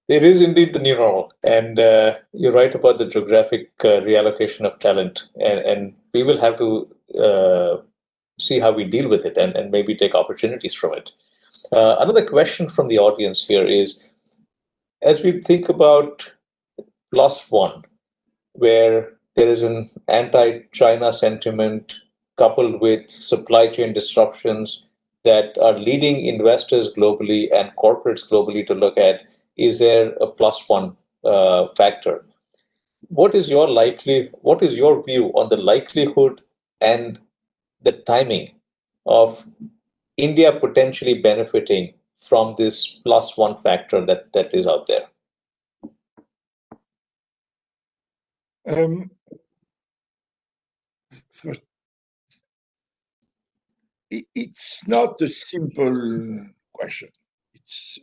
There is indeed the new normal, and you're right about the geographic reallocation of talent, and we will have to see how we deal with it and maybe take opportunities from it. Another question from the audience here is, as we think about plus one, where there is an anti-China sentiment coupled with supply chain disruptions that are leading investors globally and corporates globally to look at, is there a plus one factor? What is your view on the likelihood and the timing of India potentially benefiting from this plus one factor that is out there? First, it's not a simple question.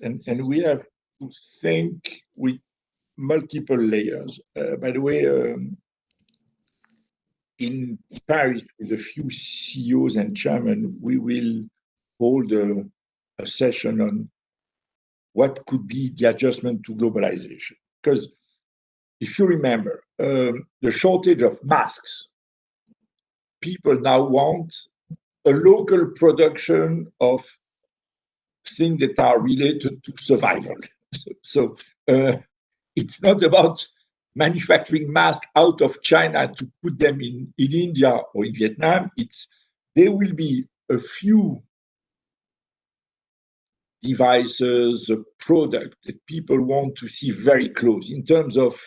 And we have to think with multiple layers. By the way, in Paris, with a few CEOs and chairmen, we will hold a session on what could be the adjustment to globalization. Because if you remember, the shortage of masks, people now want a local production of things that are related to survival. So it's not about manufacturing masks out of China to put them in India or in Vietnam. There will be a few devices, a product that people want to see very close in terms of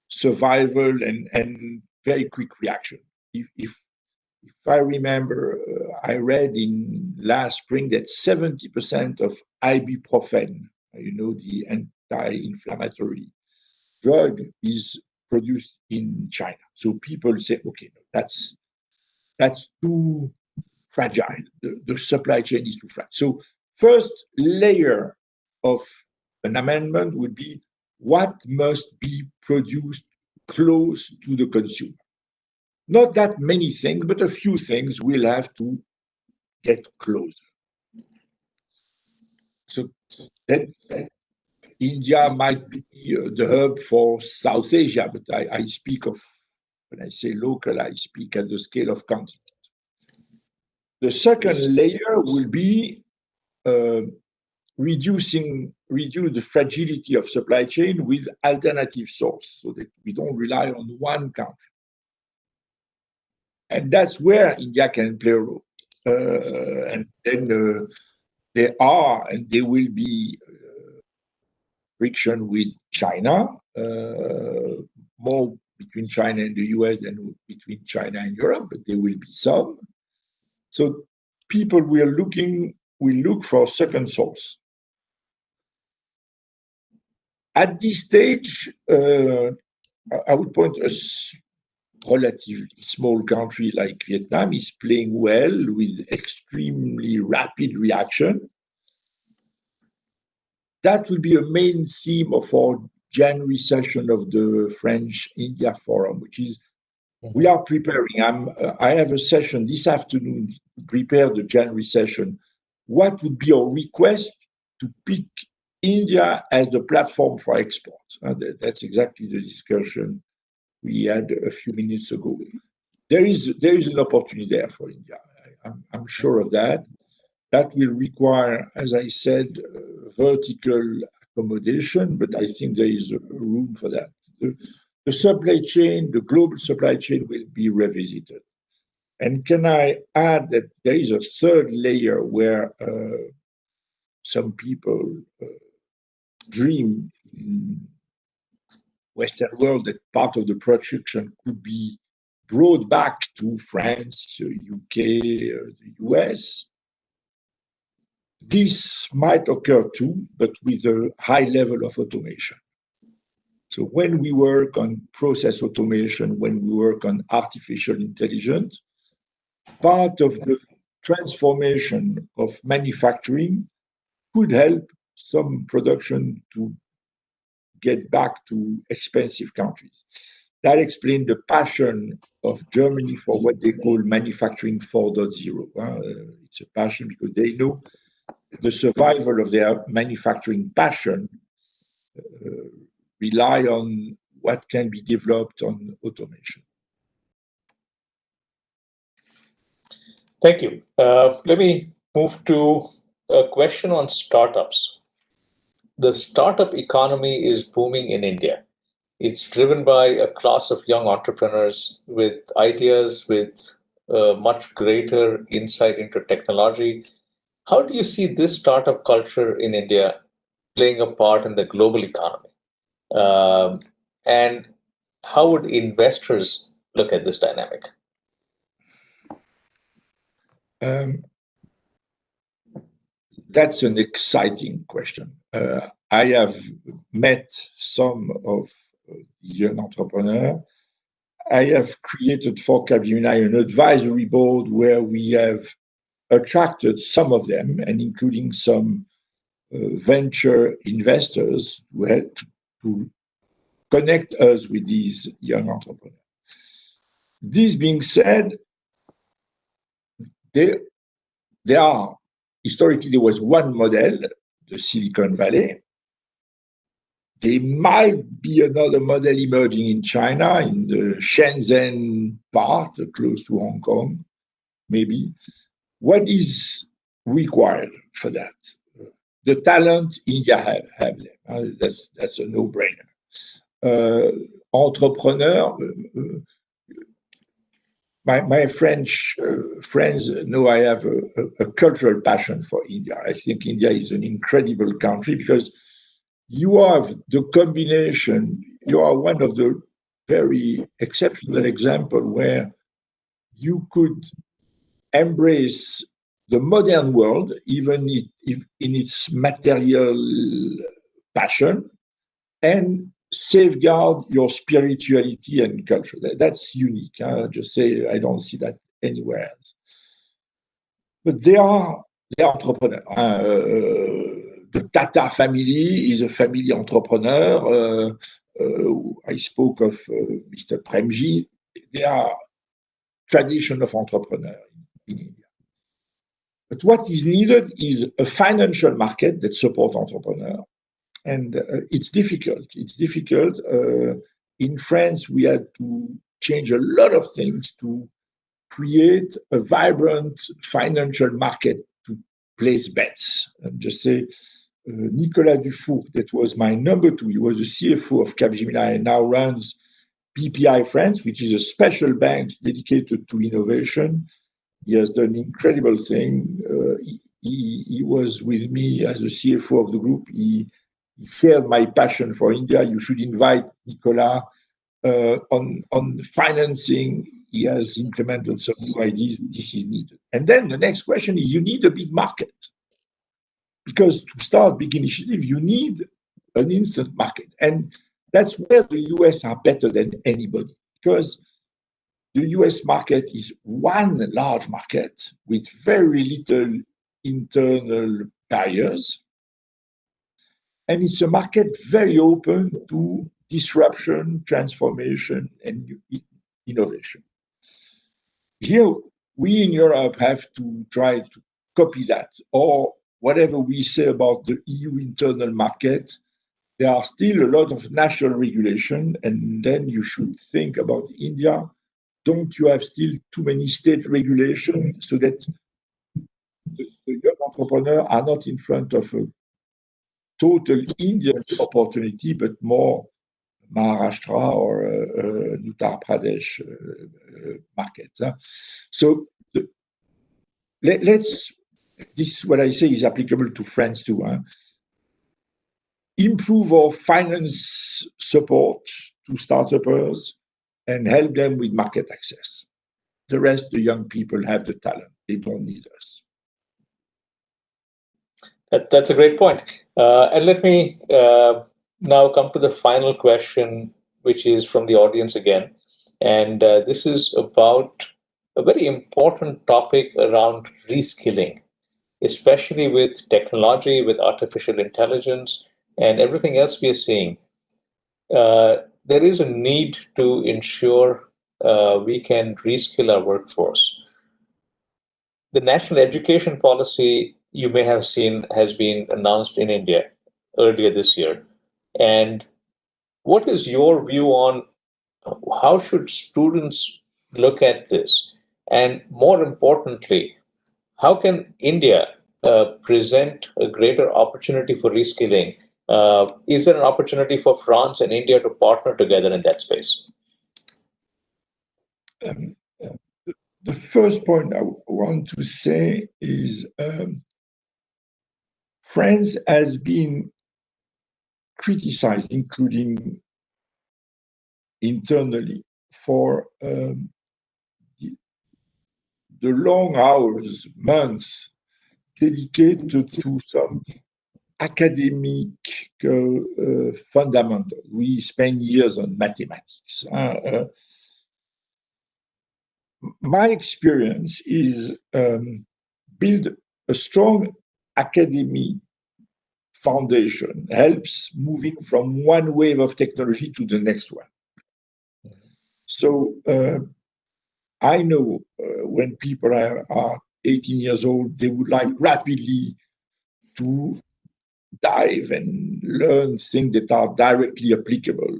survival and very quick reaction. If I remember, I read in last spring that 70% of ibuprofen, the anti-inflammatory drug, is produced in China. So people say, okay, that's too fragile. The supply chain is too fragile. So first layer of an amendment would be what must be produced close to the consumer. Not that many things, but a few things will have to get closer. So that India might be the hub for South Asia, but I speak of, when I say local, I speak at the scale of continent. The second layer will be reduce the fragility of supply chain with alternative source so that we don't rely on one country. And that's where India can play a role. And then there are and there will be friction with China, more between China and the US than between China and Europe, but there will be some. So people will look for a second source. At this stage, I would point a relatively small country like Vietnam is playing well with extremely rapid reaction. That will be a main theme of our January session of the French-India Forum, which is we are preparing. I have a session this afternoon to prepare the January session. What would be our request to pick India as the platform for export? That's exactly the discussion we had a few minutes ago. There is an opportunity there for India. I'm sure of that. That will require, as I said, vertical accommodation, but I think there is room for that. The supply chain, the global supply chain will be revisited. And can I add that there is a third layer where some people dream in Western world that part of the production could be brought back to France, UK, the US. This might occur too, but with a high level of automation. So when we work on process automation, when we work on artificial intelligence, part of the transformation of manufacturing could help some production to get back to expensive countries. That explains the passion of Germany for what they call manufacturing 4.0. It's a passion because they know the survival of their manufacturing passion rely on what can be developed on automation. Thank you. Let me move to a question on startups. The startup economy is booming in India. It's driven by a class of young entrepreneurs with ideas, with much greater insight into technology. How do you see this startup culture in India playing a part in the global economy? And how would investors look at this dynamic? That's an exciting question. I have met some of young entrepreneurs. I have created for Capgemini an advisory board where we have attracted some of them, and including some venture investors who had to connect us with these young entrepreneurs. This being said, there are historically, there was one model, the Silicon Valley. There might be another model emerging in China, in the Shenzhen part, close to Hong Kong, maybe. What is required for that? The talent India have them. That's a no-brainer. Entrepreneur, my French friends know I have a cultural passion for India. I think India is an incredible country because you have the combination, you are one of the very exceptional examples where you could embrace the modern world, even if in its material passion, and safeguard your spirituality and culture. That's unique. Just say I don't see that anywhere else. But they are entrepreneurs. The Tata family is a family entrepreneur. I spoke of Mr. Premji. They are tradition of entrepreneurs in India. But what is needed is a financial market that supports entrepreneurs. And it's difficult. It's difficult. In France, we had to change a lot of things to create a vibrant financial market to place bets. And just say, Nicolas Dufour, that was my number two. He was the CFO of Capgemini and now runs PPI France, which is a special bank dedicated to innovation. He has done incredible thing. He was with me as the CFO of the group. He shared my passion for India. You should invite Nicolas on financing. He has implemented some new ideas. This is needed. And then the next question is, you need a big market. Because to start big initiative, you need an instant market. And that's where the US are better than anybody. Because the US market is one large market with very little internal barriers. And it's a market very open to disruption, transformation, and innovation. Here, we in Europe have to try to copy that, or whatever we say about the EU internal market, there are still a lot of national regulation, and then you should think about India. Don't you have still too many state regulations so that the young entrepreneurs are not in front of a total Indian opportunity, but more Maharashtra or Uttar Pradesh market. So let's, this is what I say is applicable to France too. Improve our finance support to startups and help them with market access. The rest, the young people have the talent. They don't need us. That's a great point. And let me now come to the final question, which is from the audience again. And this is about a very important topic around reskilling, especially with technology, with artificial intelligence, and everything else we are seeing. There is a need to ensure we can reskill our workforce. The national education policy, you may have seen, has been announced in India earlier this year. And what is your view on how should students look at this? And more importantly, how can India present a greater opportunity for reskilling? Is there an opportunity for France and India to partner together in that space? The first point I want to say is France has been criticized, including internally, for the long hours, months dedicated to some academic fundamental. We spend years on mathematics. My experience is build a strong academic foundation helps moving from one wave of technology to the next one. So I know when people are 18 years old, they would like rapidly to dive and learn things that are directly applicable,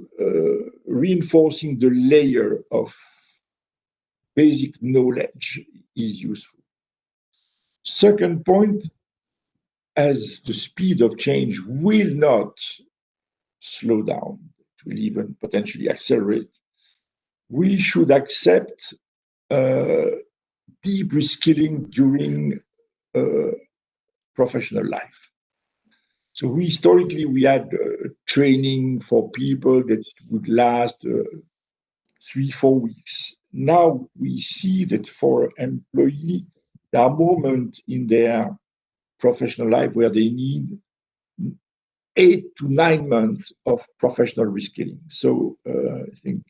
reinforcing the layer of basic knowledge is useful. Second point, as the speed of change will not slow down, it will even potentially accelerate, we should accept deep reskilling during professional life. So historically, we had training for people that would last 3-4 weeks. Now we see that for employees, there are moments in their professional life where they need 8 to 9 months of professional reskilling. So I think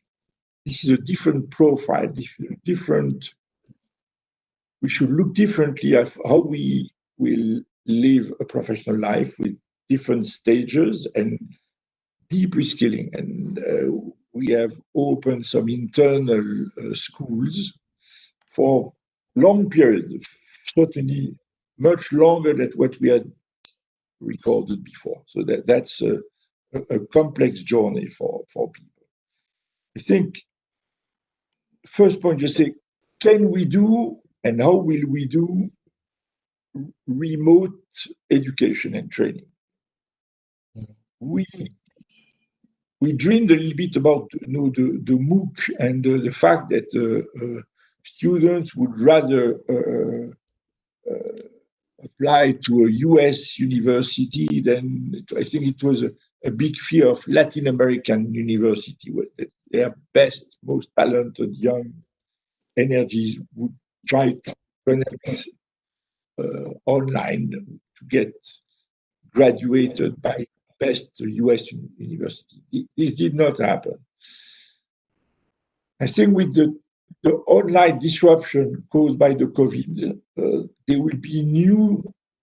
this is a different profile, different. We should look differently at how we will live a professional life with different stages and deep reskilling. And we have opened some internal schools for long periods, certainly much longer than what we had recorded before. So that's a complex journey for people. I think first point, just say, can we do and how will we do remote education and training? we dreamed a little bit about the MOOC and the fact that students would rather apply to a US university than I think it was a big fear of Latin American university, where their best, most talented young energies would try to connect online to get graduated by best US university. This did not happen. I think with the online disruption caused by the COVID, there will be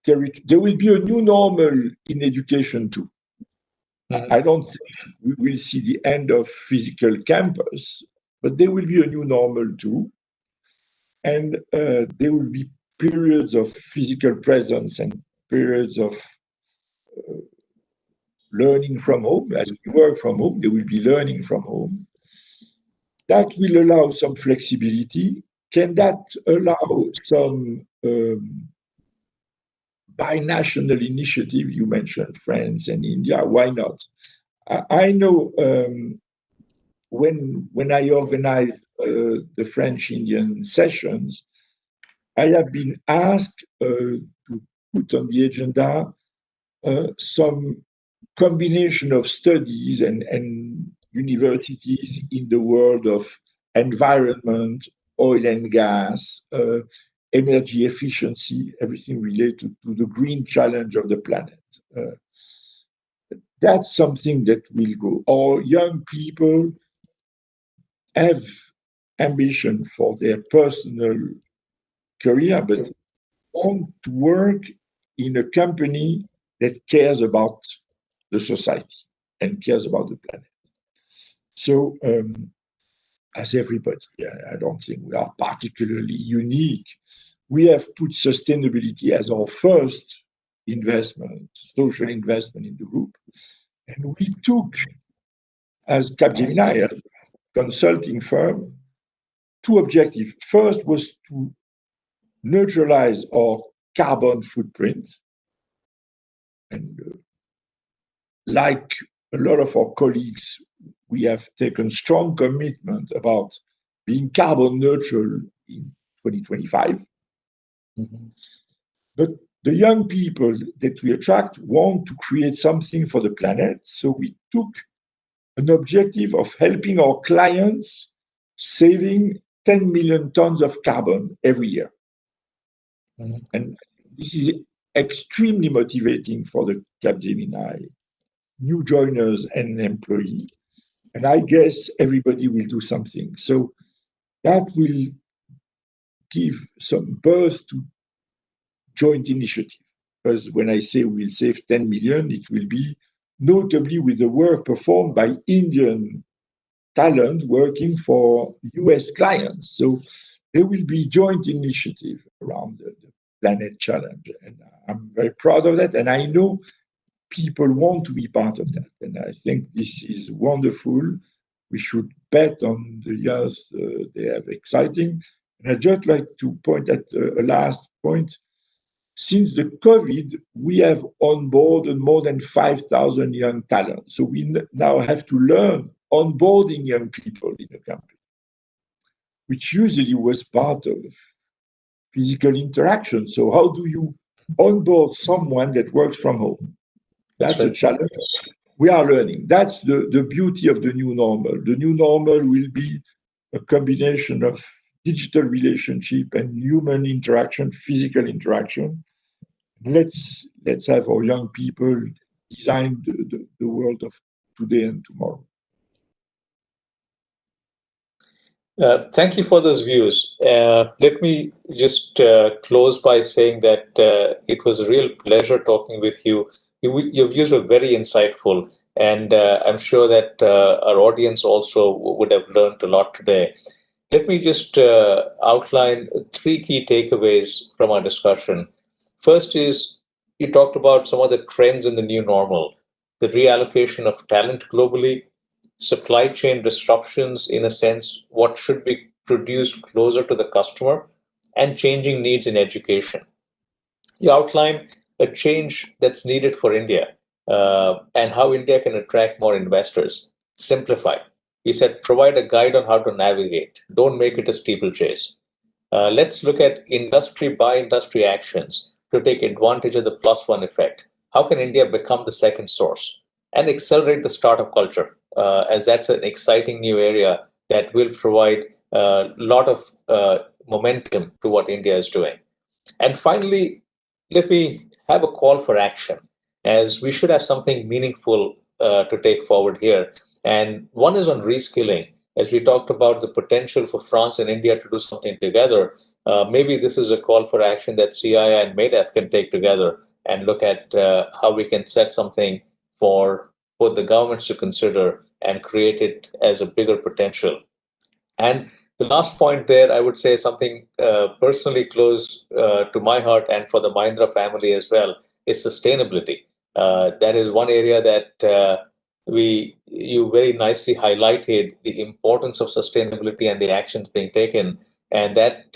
there will be a new normal in education too. I don't think we will see the end of physical campus, but there will be a new normal too. And there will be periods of physical presence and periods of learning from home. As we work from home, there will be learning from home. That will allow some flexibility. Can that allow some binational initiative? You mentioned France and India. Why not? I know when I organized the French-Indian sessions, I have been asked to put on the agenda some combination of studies and universities in the world of environment, oil and gas, energy efficiency, everything related to the green challenge of the planet. That's something that will go. Our young people have ambition for their personal career, but want to work in a company that cares about the society and cares about the planet. So, as everybody, I don't think we are particularly unique. We have put sustainability as our first investment, social investment in the group. And we took, as Capgemini, as a consulting firm, two objectives. First was to neutralize our carbon footprint. And like a lot of our colleagues, we have taken strong commitment about being carbon neutral in 2025. But the young people that we attract want to create something for the planet. So we took an objective of helping our clients saving 10 million tons of carbon every year. And this is extremely motivating for the Capgemini new joiners and employees. And I guess everybody will do something. So that will give some birth to joint initiative. Because when I say we'll save 10 million, it will be notably with the work performed by Indian talent working for US clients. So there will be joint initiative around the planet challenge. And I'm very proud of that. And I know people want to be part of that. And I think this is wonderful. We should bet on the years they have exciting. And I'd just like to point at a last point. Since the COVID, we have onboarded more than 5,000 young talents. So we now have to learn onboarding young people in the company, which usually was part of physical interaction. So how do you onboard someone that works from home? That's a challenge. We are learning. That's the beauty of the new normal. The new normal will be a combination of digital relationship and human interaction, physical interaction. Let's have our young people design the world of today and tomorrow. Thank you for those views. Let me just close by saying that it was a real pleasure talking with you. Your views were very insightful, and I'm sure that our audience also would have learned a lot today. Let me just outline three key takeaways from our discussion. First is, you talked about some of the trends in the new normal, the reallocation of talent globally, supply chain disruptions, in a sense, what should be produced closer to the customer, and changing needs in education. You outline a change that's needed for India, and how India can attract more investors. Simplify. He said, provide a guide on how to navigate. Don't make it a steeplechase. Let's look at industry by industry actions to take advantage of the plus one effect. How can India become the second source and accelerate the startup culture? As that's an exciting new area that will provide a lot of momentum to what India is doing. And finally, let me have a call for action, as we should have something meaningful to take forward here. And one is on reskilling. As we talked about the potential for France and India to do something together, maybe this is a call for action that CII and MEDEF can take together and look at how we can set something for both the governments to consider and create it as a bigger potential. And the last point there, I would say something personally close to my heart and for the Mahindra family as well, is sustainability. That is one area that you very nicely highlighted the importance of sustainability and the actions being taken. And that,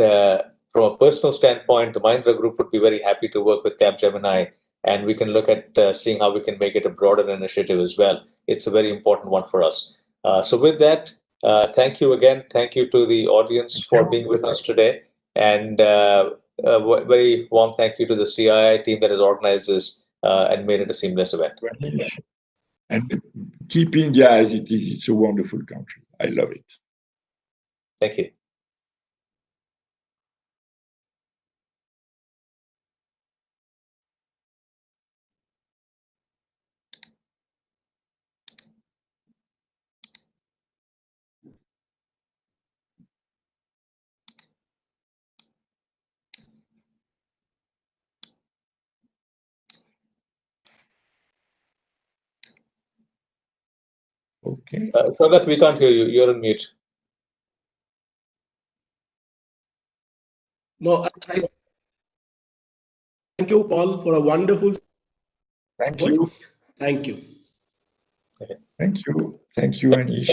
from a personal standpoint, the Mahindra Group would be very happy to work with Capgemini, and we can look at seeing how we can make it a broader initiative as well. It's a very important one for us. So with that, thank you again. Thank you to the audience for being with us today. And very warm thank you to the CII team that has organized this and made it a seamless event. And keep India as it is. It's a wonderful country. I love it. Thank you. Okay. Sagat, we can't hear you. You're on mute. No, thank you, Paul, for a wonderful. Thank you. Thank you. Okay. Thank you. Thank you, Anish.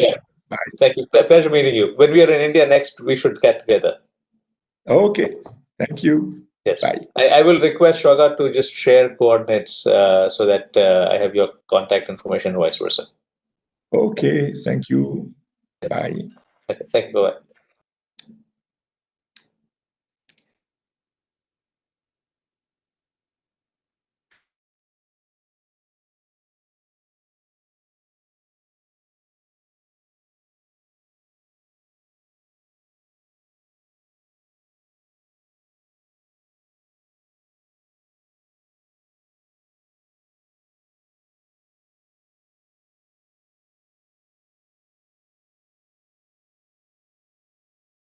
Bye. Thank you. Pleasure meeting you. When we are in India next, we should get together. Okay. Thank you. Yes. Bye. I will request Shraga to just share coordinates so that I have your contact information and vice versa. Okay. Thank you. Bye. Okay. Thank you. Bye-bye.